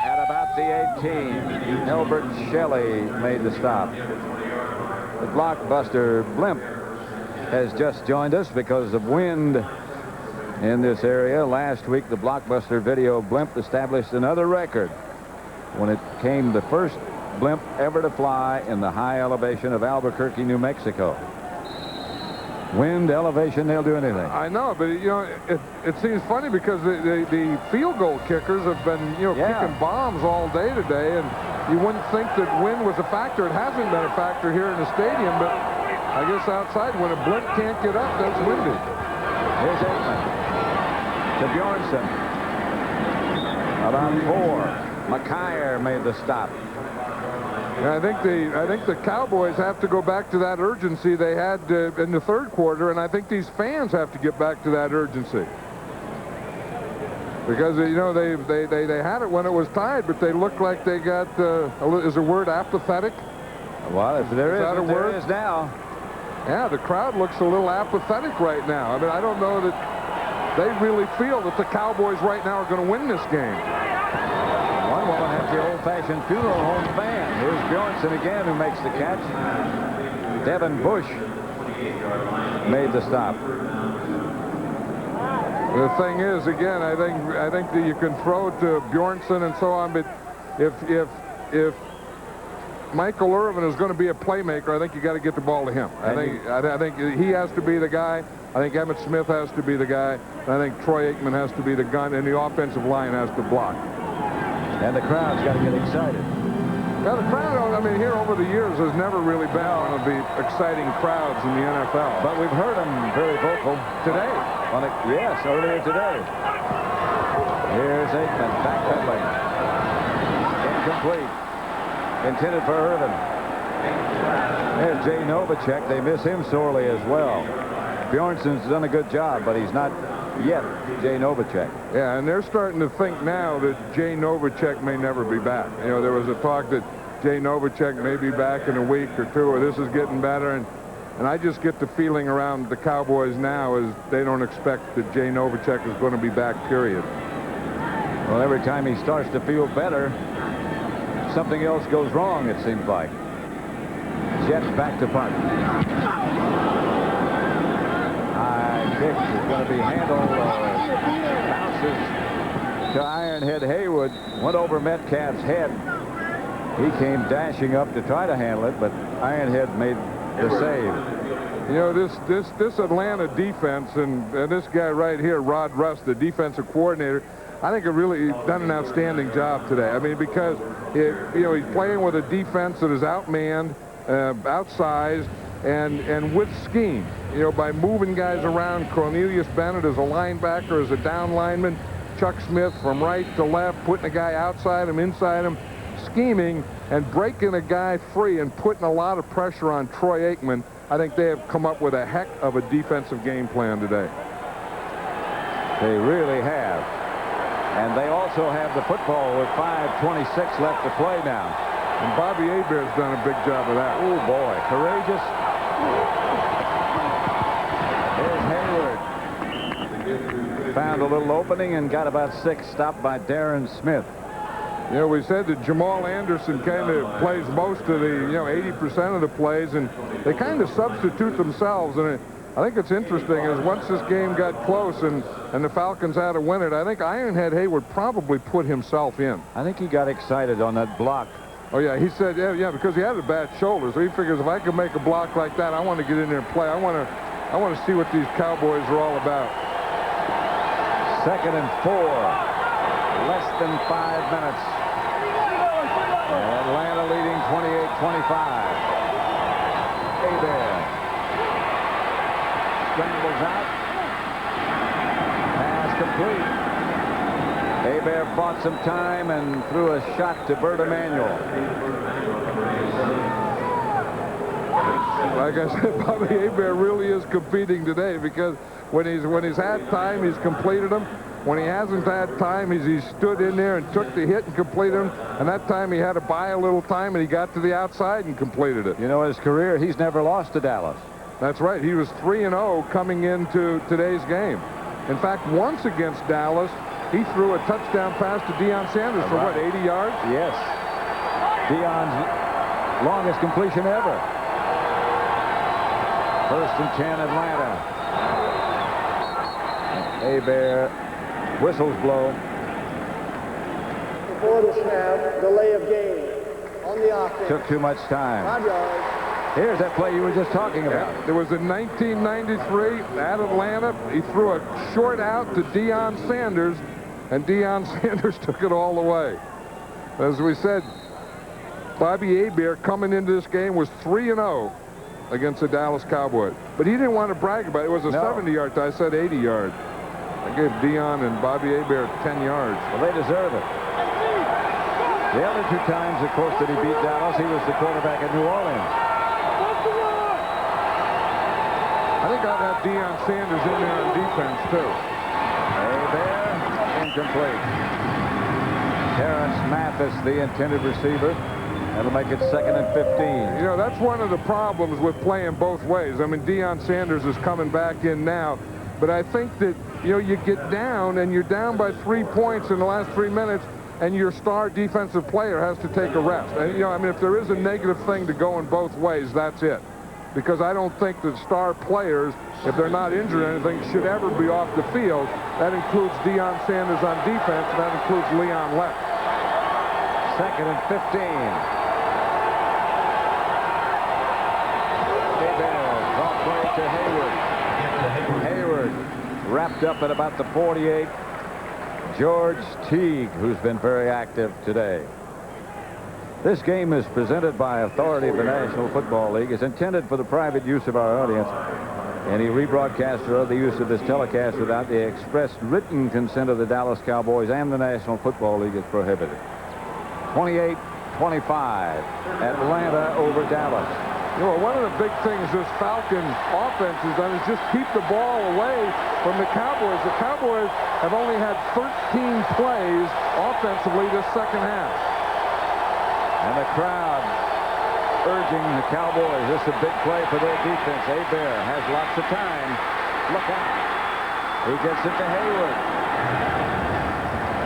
At about the 18, Elbert Shelley made the stop. The blockbuster blimp has just joined us because of wind in this area. Last week, the blockbuster video blimp established another record when it came the first blimp ever to fly in the high elevation of Albuquerque, New Mexico. Wind, elevation, they'll do anything. I know, but you know, it seems funny because the field goal kickers have been, kicking bombs all day today, and you wouldn't think that wind was a factor. It hasn't been a factor here in the stadium, but I guess outside when a blimp can't get up, that's windy. Here's Aikman to Bjornsson. About 4. McKyer made the stop. And I think the Cowboys have to go back to that urgency they had in the 3rd quarter, and I think these fans have to get back to that urgency. Because, you know, they had it when it was tied, but they looked like they got, is the word apathetic? Well, if there that a there word? is now. Yeah, the crowd looks a little apathetic right now. I mean, I don't know that they really feel that the Cowboys right now are going to win this game. One will have the old-fashioned funeral home fan. Here's Bjornsson again, who makes the catch. Devin Bush made the stop. The thing is, again, I think that you can throw to Bjornsson and so on, but if Michael Irvin is going to be a playmaker, I think you got to get the ball to him. I think he has to be the guy. I think Emmitt Smith has to be the guy. I think Troy Aikman has to be the gun, and the offensive line has to block. And the crowd's got to get excited. Now, the crowd, I mean, here over the years has never really been one of the exciting crowds in the NFL. But we've heard them very vocal Today. Yes, earlier today. Here's Aikman backpedaling. Incomplete. Intended for Irvin. There's Jay Novacek. They miss him sorely as well. Bjornsson's done a good job, but he's not yet Jay Novacek. Yeah, and they're starting to think now that Jay Novacek may never be back. You know, there was a talk that Jay Novacek may be back in a week or two, or this is getting better. And I just get the feeling around the Cowboys now is they don't expect that Jay Novacek is going to be back, period. Well, every time he starts to feel better, something else goes wrong, it seems like. Jets back to punt. High kick is going to be handled. Bounces to Ironhead Haywood. Went over Metcalf's head. He came dashing up to try to handle it, but Ironhead made the save. You know, this Atlanta defense and this guy right here, Rod Russ, the defensive coordinator, I think have really done an outstanding job today. I mean, because you know, he's playing with a defense that is outmanned, outsized, and with scheme. You know, by moving guys around. Cornelius Bennett as a linebacker, as a down lineman. Chuck Smith from right to left, putting a guy outside him, inside him, scheming and breaking a guy free and putting a lot of pressure on Troy Aikman. I think they have come up with a heck of a defensive game plan today. They really have. And they also have the football with 5:26 left to play now. And Bobby Hebert's done a big job of that. Oh, boy. Courageous. Here's Hayward. Found a little opening and got about 6, stopped by Darren Smith. You know, we said that Jamal Anderson kind of plays most of the, 80% of the plays, and they kind of substitute themselves. And I think it's interesting is once this game got close and the Falcons had to win it, I think Ironhead Haywood probably put himself in. I think he got excited on that block. Oh, yeah, he said, yeah, because he had a bad shoulder, so he figures if I can make a block like that, I want to get in there and play. I want to see what these Cowboys are all about. 2nd and 4. Less than 5 minutes. Atlanta leading 28-25. Hebert scrambles out. Pass complete. Hebert bought some time and threw a shot to Bert Emanuel. Like I said, Bobby Hebert really is competing today because when he's had time, he's completed them. When he hasn't had time, he's stood in there and took the hit and completed them. And that time he had to buy a little time, and he got to the outside and completed it. You know, his career, he's never lost to Dallas. That's right. He was 3-0 coming into today's game. In fact, once against Dallas, he threw a touchdown pass to Deion Sanders for, what, 80 yards? Yes. Deion's longest completion ever. 1st and 10, Atlanta. Hebert. Whistles blow. Before the snap, delay of game on the offense. Took too much time. 5 yards. Here's that play you were just talking about. It was in 1993 at Atlanta. He threw a short out to Deion Sanders, and Deion Sanders took it all the way. As we said, Bobby Hebert coming into this game was 3-0 against the Dallas Cowboys. But he didn't want to brag about it. It was a 70-yard tie. I said 80 yards. I gave Deion and Bobby Hebert 10 yards. Well, they deserve it. The other 2 times, of course, that he beat Dallas, he was the quarterback at New Orleans. I think I'll have Deion Sanders in there on defense, too. Hebert in incomplete. Terrence Mathis, the intended receiver. That'll make it 2nd and 15. You know, that's one of the problems with playing both ways. I mean, Deion Sanders is coming back in now, but I think that, you know, you get down and you're down by 3 points in the last 3 minutes, and your star defensive player has to take a rest. And, you know, I mean, if there is a negative thing to go in both ways, that's it. Because I don't think that star players, if they're not injured or anything, should ever be off the field. That includes Deion Sanders on defense, and that includes Leon Lett. 2nd and 15. To Hayward. Hayward wrapped up at about the 48. George Teague, who's been very active today. This game is presented by authority of the National Football League. It's intended for the private use of our audience. Any rebroadcast or other use of this telecast without the express written consent of the Dallas Cowboys and the National Football League is prohibited. 28-25. Atlanta over Dallas. You know, one of the big things this Falcon offense has done is just keep the ball away from the Cowboys. The Cowboys have only had 13 plays offensively this second half. And the crowd urging the Cowboys. This is a big play for their defense. Hebert has lots of time. Look out. He gets it to Hayward.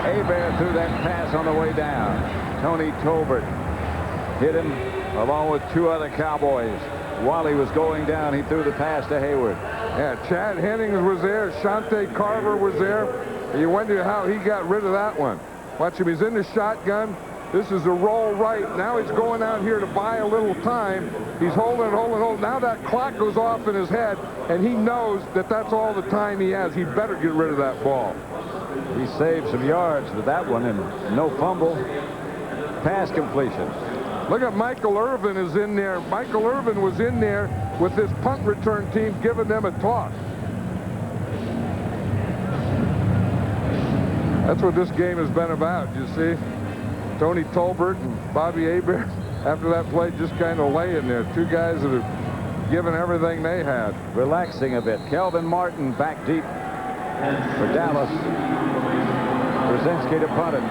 Hebert threw that pass on the way down. Tony Tolbert hit him along with 2 other Cowboys. While he was going down, he threw the pass to Hayward. Yeah, Chad Hennings was there. Shante Carver was there. You wonder how he got rid of that one. Watch him. He's in the shotgun. This is a roll right. Now he's going out here to buy a little time. He's holding. Now that clock goes off in his head, and he knows that that's all the time he has. He better get rid of that ball. He saved some yards with that one, and no fumble. Pass completion. Look at Michael Irvin is in there. Michael Irvin was in there with his punt return team giving them a toss. That's what this game has been about, you see. Tony Tolbert and Bobby Hebert, after that play, just kind of laying there. 2 guys that have given everything they had. Relaxing a bit. Kelvin Martin back deep for Dallas. Brzezinski to punt it.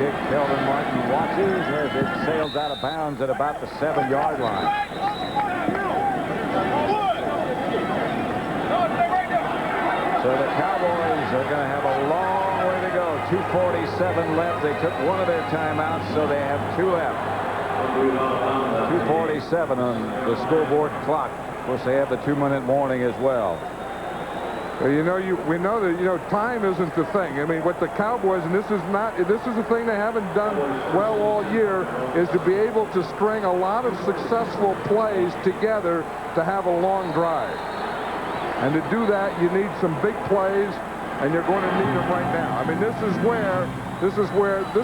Kelvin Martin watches as it sails out of bounds at about the 7-yard line. So the Cowboys are going to have a long way to go. 2:47 left. They took one of their timeouts, so they have 2 left. 2:47 on the scoreboard clock. Of course, they have the 2-minute warning as well. Well, you know, we know that, you know, time isn't the thing. I mean, what the Cowboys, and this is the thing they haven't done well all year, is to be able to string a lot of successful plays together to have a long drive. And to do that, you need some big plays, and you're going to need them right now. I mean, this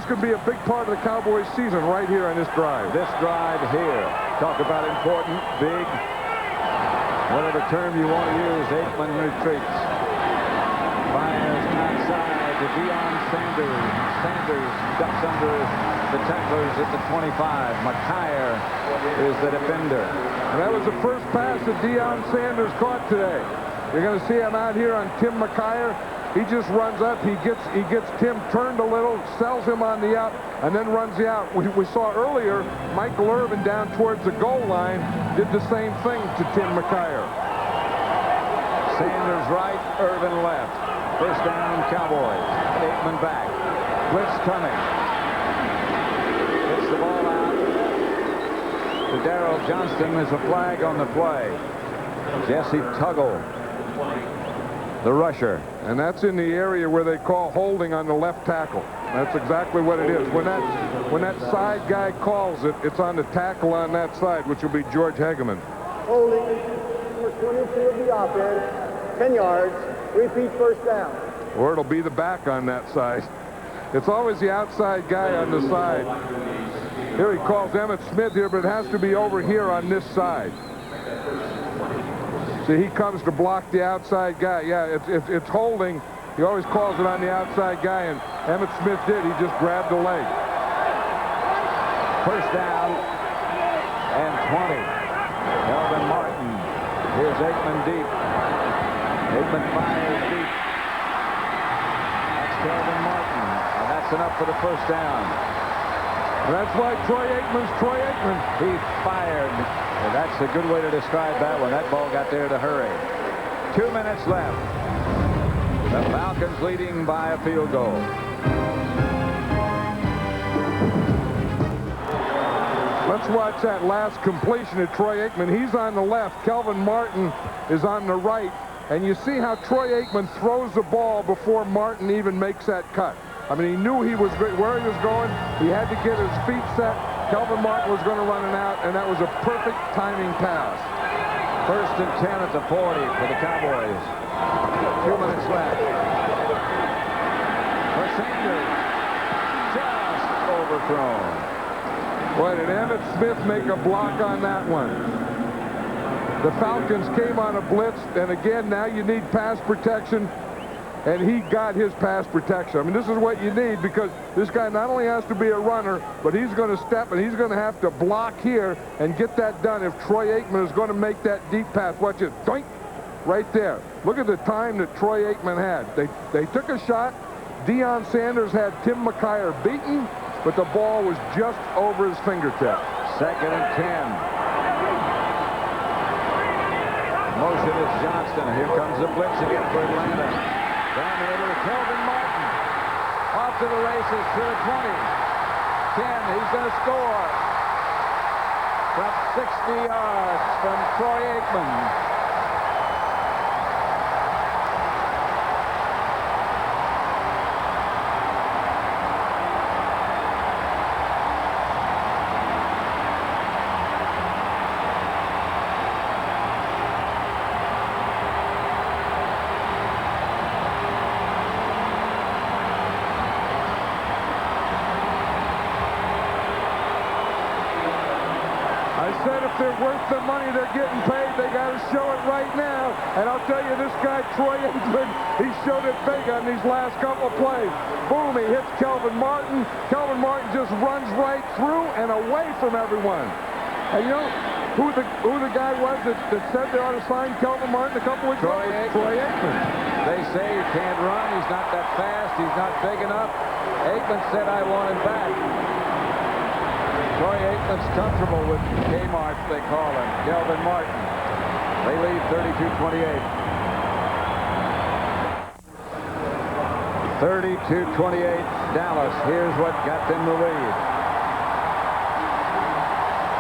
could be a big part of the Cowboys season right here on this drive. This drive here. Talk about important, big, whatever term you want to use. Aikman retreats. Fires outside to Deion Sanders. Sanders ducks under the tacklers at the 25. McKyer is the defender. And that was the first pass that Deion Sanders caught today. You're going to see him out here on Tim McKyer. He just runs up. He gets Tim turned a little, sells him on the out, and then runs the out. We saw earlier Michael Irvin down towards the goal line did the same thing to Tim McKyer. Sanders right, Irvin left. First down, Cowboys. Aikman back. Blitz coming. Gets the ball out to Darrell Johnston. There's a flag on the play. Jesse Tuggle, the rusher. And that's in the area where they call holding on the left tackle. That's exactly what it is. When that side guy calls it, it's on the tackle on that side, which will be George Hegeman. Holding for 22 of the offense, 10 yards, repeat first down. Or it'll be the back on that side. It's always the outside guy on the side. Here he calls Emmitt Smith here, but it has to be over here on this side. See, he comes to block the outside guy. Yeah, it's holding. He always calls it on the outside guy, and Emmitt Smith did. He just grabbed the leg. First down and 20. Kelvin Martin Here's Aikman deep. Aikman fires deep. That's Kelvin Martin. And that's enough for the first down. That's why Troy Aikman's Troy Aikman. He fired. And that's a good way to describe that one. That ball got there to hurry. 2 minutes left. The Falcons leading by a field goal. Let's watch that last completion of Troy Aikman. He's on the left. Kelvin Martin is on the right. And you see how Troy Aikman throws the ball before Martin even makes that cut. I mean, he knew he was where he was going. He had to get his feet set. Kelvin Martin was going to run it out, and that was a perfect timing pass. 1st and 10 at the 40 for the Cowboys. 2 minutes left. For Sanders. Just overthrown. Boy, did Emmitt Smith make a block on that one. The Falcons came on a blitz, and again, now you need pass protection, and he got his pass protection. I mean, this is what you need, because this guy not only has to be a runner, but he's going to step, and he's going to have to block here and get that done if Troy Aikman is going to make that deep pass. Watch it. Doink! Right there. Look at the time that Troy Aikman had. They took a shot. Deion Sanders had Tim McKyer beaten, but the ball was just over his fingertip. 2nd and 10. Motion is Johnston. Here comes the blitz again for Atlanta. Down the middle to Kelvin Martin. Off to the races to the 20. 10. He's going to score. From 60 yards from Troy Aikman. They're worth the money they're getting paid. They got to show it right now. And I'll tell you, this guy, Troy Aikman, he showed it big on these last couple of plays. Boom, he hits Kelvin Martin. Kelvin Martin just runs right through and away from everyone. And you know who the guy was that said they ought to sign Kelvin Martin a couple weeks ago? Troy Aikman. They say he can't run. He's not that fast. He's not big enough. Aikman said, I want him back. Troy Aikman's comfortable with Kmart, they call him. Kelvin Martin. They lead 32-28. 32-28 Dallas. Here's what got them the lead.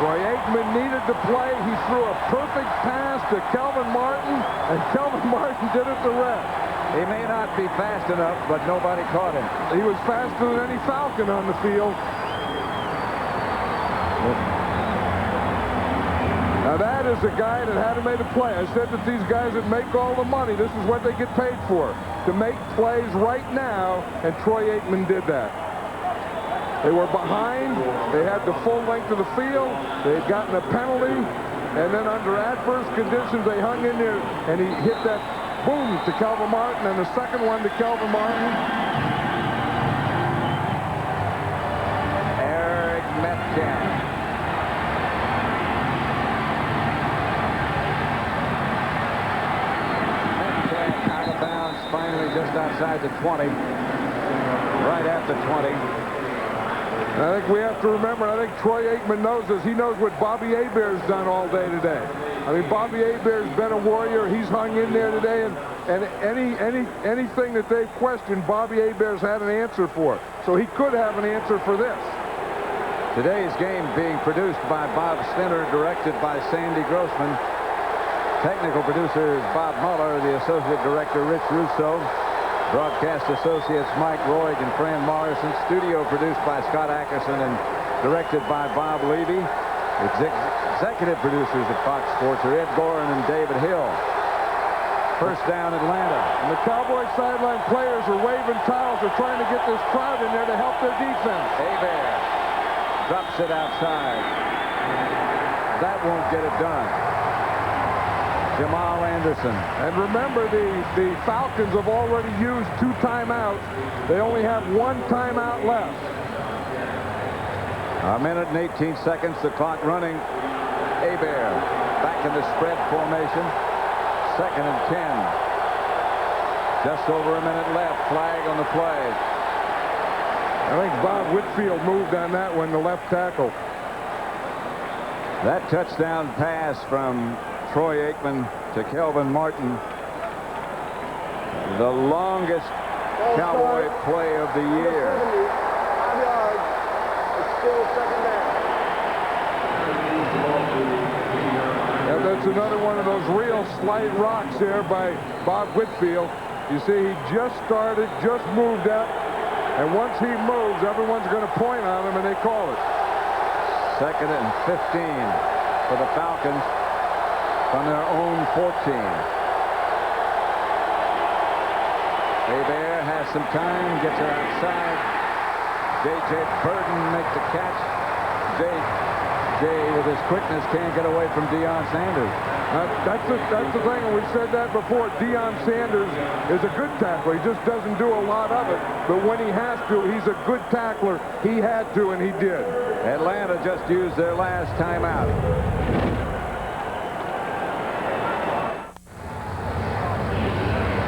Troy Aikman needed to play. He threw a perfect pass to Kelvin Martin, and Kelvin Martin did it the rest. He may not be fast enough, but nobody caught him. He was faster than any Falcon on the field. Now that is a guy that had to make a play. I said that these guys that make all the money, this is what they get paid for, to make plays right now, and Troy Aikman did that. They were behind. They had the full length of the field. They had gotten a penalty, and then under adverse conditions, they hung in there, and he hit that boom to Kelvin Martin, and the second one to Kelvin Martin. Eric Metcalf. Out of bounds, finally just outside the 20. Right at the 20. I think we have to remember, I think Troy Aikman knows this. He knows what Bobby Hebert's done all day today. I mean, Bobby Hebert's been a warrior. He's hung in there today, and anything that they've questioned, Bobby Hebert's had an answer for. So he could have an answer for this. Today's game being produced by Bob Stinner, directed by Sandy Grossman. Technical producer is Bob Muller, the associate director Rich Russo, broadcast associates Mike Roig and Fran Morrison, studio produced by Scott Ackerson and directed by Bob Levy. Executive producers at Fox Sports are Ed Gorin and David Hill. First down, Atlanta. And the Cowboys sideline players are waving towels. They're trying to get this crowd in there to help their defense. Hebert drops it outside. That won't get it done. Jamal Anderson. And remember, the Falcons have already used 2 timeouts. They only have 1 timeout left. A minute and 18 seconds, the clock running. Hebert back in the spread formation. 2nd and 10. Just over a minute left. Flag on the play. I think Bob Whitfield moved on that one, the left tackle. That touchdown pass from Troy Aikman to Kelvin Martin, the longest Cowboy play of the year. 5 yards. It's still 2nd down. And that's another one of those real slight rocks there by Bob Whitfield. You see, he just started, just moved up, and once he moves, everyone's going to point on him, and they call it. 2nd and 15 for the Falcons from their own 14. Hebert has some time, gets her outside. J.J. Burton makes the catch. J. with his quickness can't get away from Deion Sanders. That's the thing, and we said that before. Deion Sanders is a good tackler. He just doesn't do a lot of it. But when he has to, he's a good tackler. He had to, and he did. Atlanta just used their last timeout.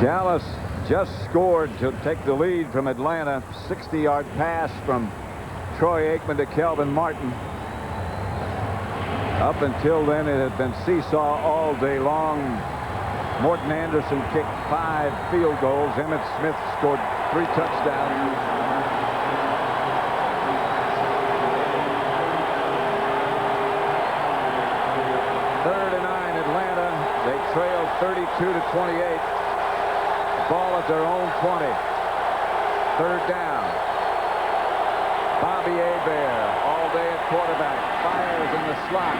Dallas just scored to take the lead from Atlanta. 60-yard pass from Troy Aikman to Kelvin Martin. Up until then, it had been seesaw all day long. Morton Anderson kicked 5 field goals. Emmitt Smith scored 3 touchdowns. Third and 9, Atlanta. They trail 32-28. Ball at their own 20. 3rd down. Bobby Hebert, all day at quarterback, fires in the slot.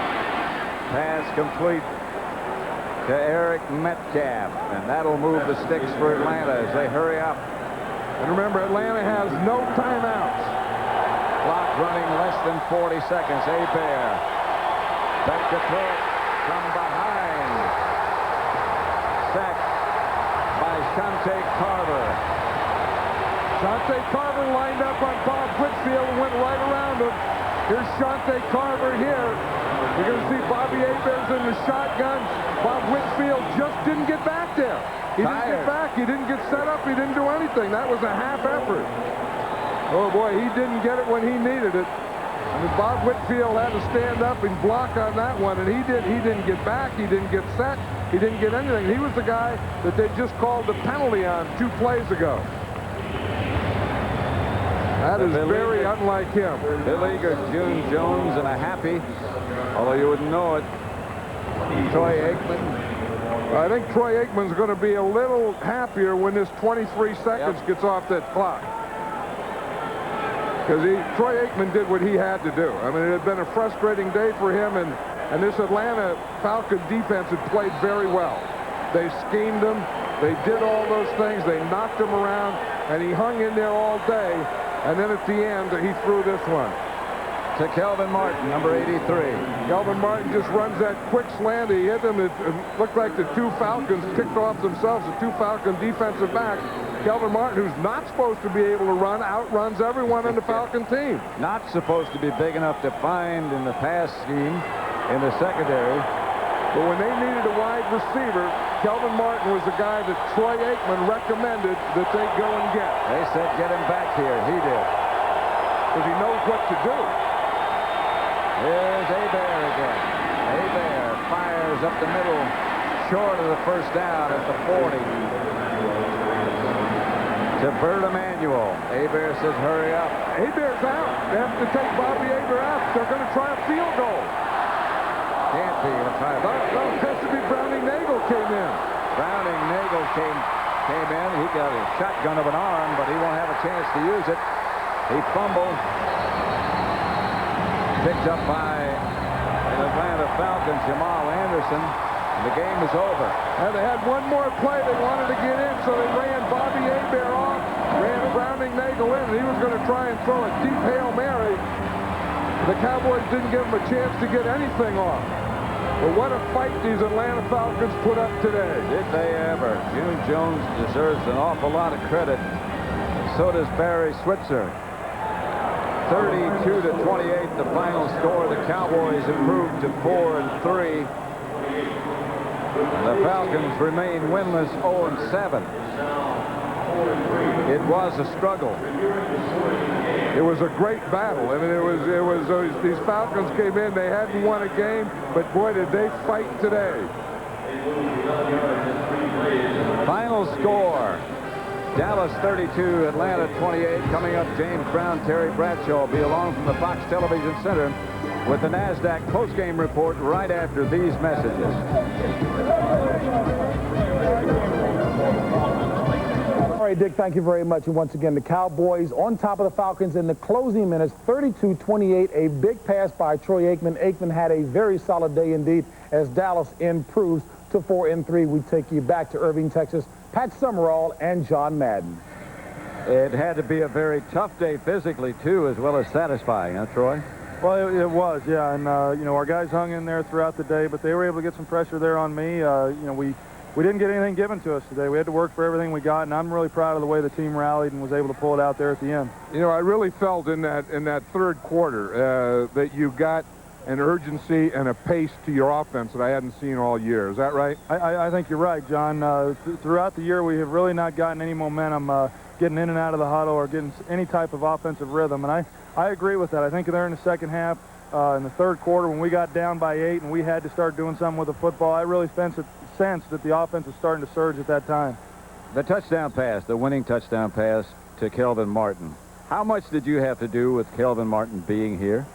Pass complete to Eric Metcalf, and that'll move the sticks for Atlanta as they hurry up. And remember, Atlanta has no timeouts. Clock running less than 40 seconds. Hebert back to throw it from behind. Sacked by Shante Carver. Shante Carver lined up on Bob Whitfield and went right around him. Here's Shante Carver here. You're going to see Bobby Hebert's in the shotgun. Bob Whitfield just didn't get back there. He didn't get back. He didn't get set up. He didn't do anything. That was a half effort. Oh, boy, he didn't get it when he needed it. I mean, Bob Whitfield had to stand up and block on that one, and he didn't get back. He didn't get set. He didn't get anything. He was the guy that they just called the penalty on 2 plays ago. That is very unlike him. Bill Eager, June Jones, and a happy, although you wouldn't know it, Troy Aikman. I think Troy Aikman's going to be a little happier when this 23 seconds gets off that clock. Because Troy Aikman did what he had to do. I mean, it had been a frustrating day for him, and this Atlanta Falcon defense had played very well. They schemed him. They did all those things. They knocked him around, and he hung in there all day. And then at the end, he threw this one. To Kelvin Martin, number 83. Kelvin Martin just runs that quick slant. He hit them. It looked like the 2 Falcons kicked off themselves, the 2 Falcon defensive backs. Kelvin Martin, who's not supposed to be able to run, outruns everyone on the Falcon team. Not supposed to be big enough to find in the pass scheme in the secondary. But when they needed a wide receiver, Kelvin Martin was the guy that Troy Aikman recommended that they go and get. They said, get him back here. He did. Because he knows what to do. Here's Hebert again. Hebert fires up the middle, short of the 1st down at the 40. To Bert Emanuel. Hebert says, hurry up. Hebert's out. They have to take Bobby Hebert out. They're going to try a field goal. Can't be. No, it has to be Browning Nagel came in. Browning Nagel came in. He got a shotgun of an arm, but he won't have a chance to use it. He fumbled. Picked up by the Atlanta Falcons, Jamal Anderson. And the game is over. And they had one more play they wanted to get in, so they ran Bobby Hebert off, ran Browning Nagel in, and he was going to try and throw a deep Hail Mary. The Cowboys didn't give him a chance to get anything off. But what a fight these Atlanta Falcons put up today. Did they ever? June Jones deserves an awful lot of credit. So does Barry Switzer. 32-28, the final score. The Cowboys improved to 4-3. The Falcons remain winless 0-7. It was a struggle. It was a great battle. I mean, these Falcons came in, they hadn't won a game, but boy, did they fight today. Final score, Dallas 32, Atlanta 28. Coming up, James Brown, Terry Bradshaw will be along from the Fox Television Center with the NASDAQ postgame report right after these messages. All right, Dick, thank you very much. And once again, the Cowboys on top of the Falcons in the closing minutes, 32-28, a big pass by Troy Aikman. Aikman had a very solid day indeed as Dallas improves to 4-3. We take you back to Irving, Texas. Pat Summerall and John Madden. It had to be a very tough day physically, too, as well as satisfying, huh, Troy? Well, it was, yeah. And, you know, our guys hung in there throughout the day, but they were able to get some pressure there on me. You know, we didn't get anything given to us today. We had to work for everything we got, and I'm really proud of the way the team rallied and was able to pull it out there at the end. You know, I really felt in that third quarter that you got an urgency and a pace to your offense that I hadn't seen all year. Is that right? I think you're right, John. Throughout the year, we have really not gotten any momentum getting in and out of the huddle or getting any type of offensive rhythm, and I agree with that. I think there in the second half, in the third quarter, when we got down by 8 and we had to start doing something with the football, I really sensed that the offense was starting to surge at that time. The touchdown pass, the winning touchdown pass to Kelvin Martin. How much did you have to do with Kelvin Martin being here?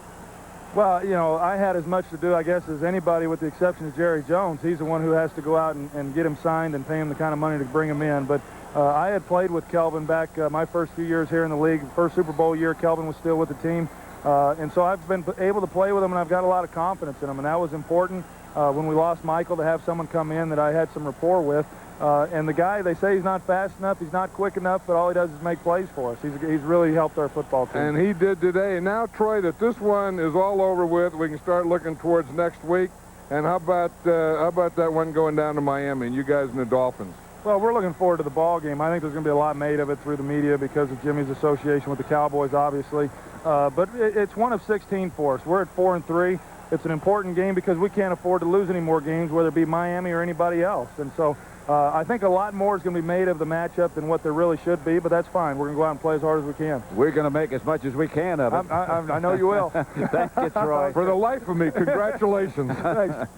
Well, you know, I had as much to do, I guess, as anybody with the exception of Jerry Jones. He's the one who has to go out and get him signed and pay him the kind of money to bring him in. But I had played with Kelvin back my first few years here in the league. First Super Bowl year, Kelvin was still with the team. And so I've been able to play with him, and I've got a lot of confidence in him. And that was important when we lost Michael to have someone come in that I had some rapport with. And the guy, they say he's not fast enough, he's not quick enough, but all he does is make plays for us. He's really helped our football team. And he did today. And now, Troy, that this one is all over with, we can start looking towards next week. And how about that one going down to Miami and you guys and the Dolphins? Well, we're looking forward to the ball game. I think there's going to be a lot made of it through the media because of Jimmy's association with the Cowboys, obviously. But it's one of 16 for us. We're at 4-3. It's an important game because we can't afford to lose any more games, whether it be Miami or anybody else. And so I think a lot more is going to be made of the matchup than what there really should be, but that's fine. We're going to go out and play as hard as we can. We're going to make as much as we can of it. I know you will. Thank you, Troy. For the life of me, congratulations. Thanks.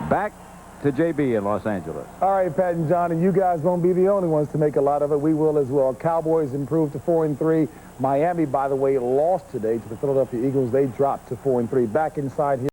Back to JB in Los Angeles. All right, Pat and John, and you guys won't be the only ones to make a lot of it. We will as well. Cowboys improved to 4-3. Miami, by the way, lost today to the Philadelphia Eagles. They dropped to 4-3. Back inside here.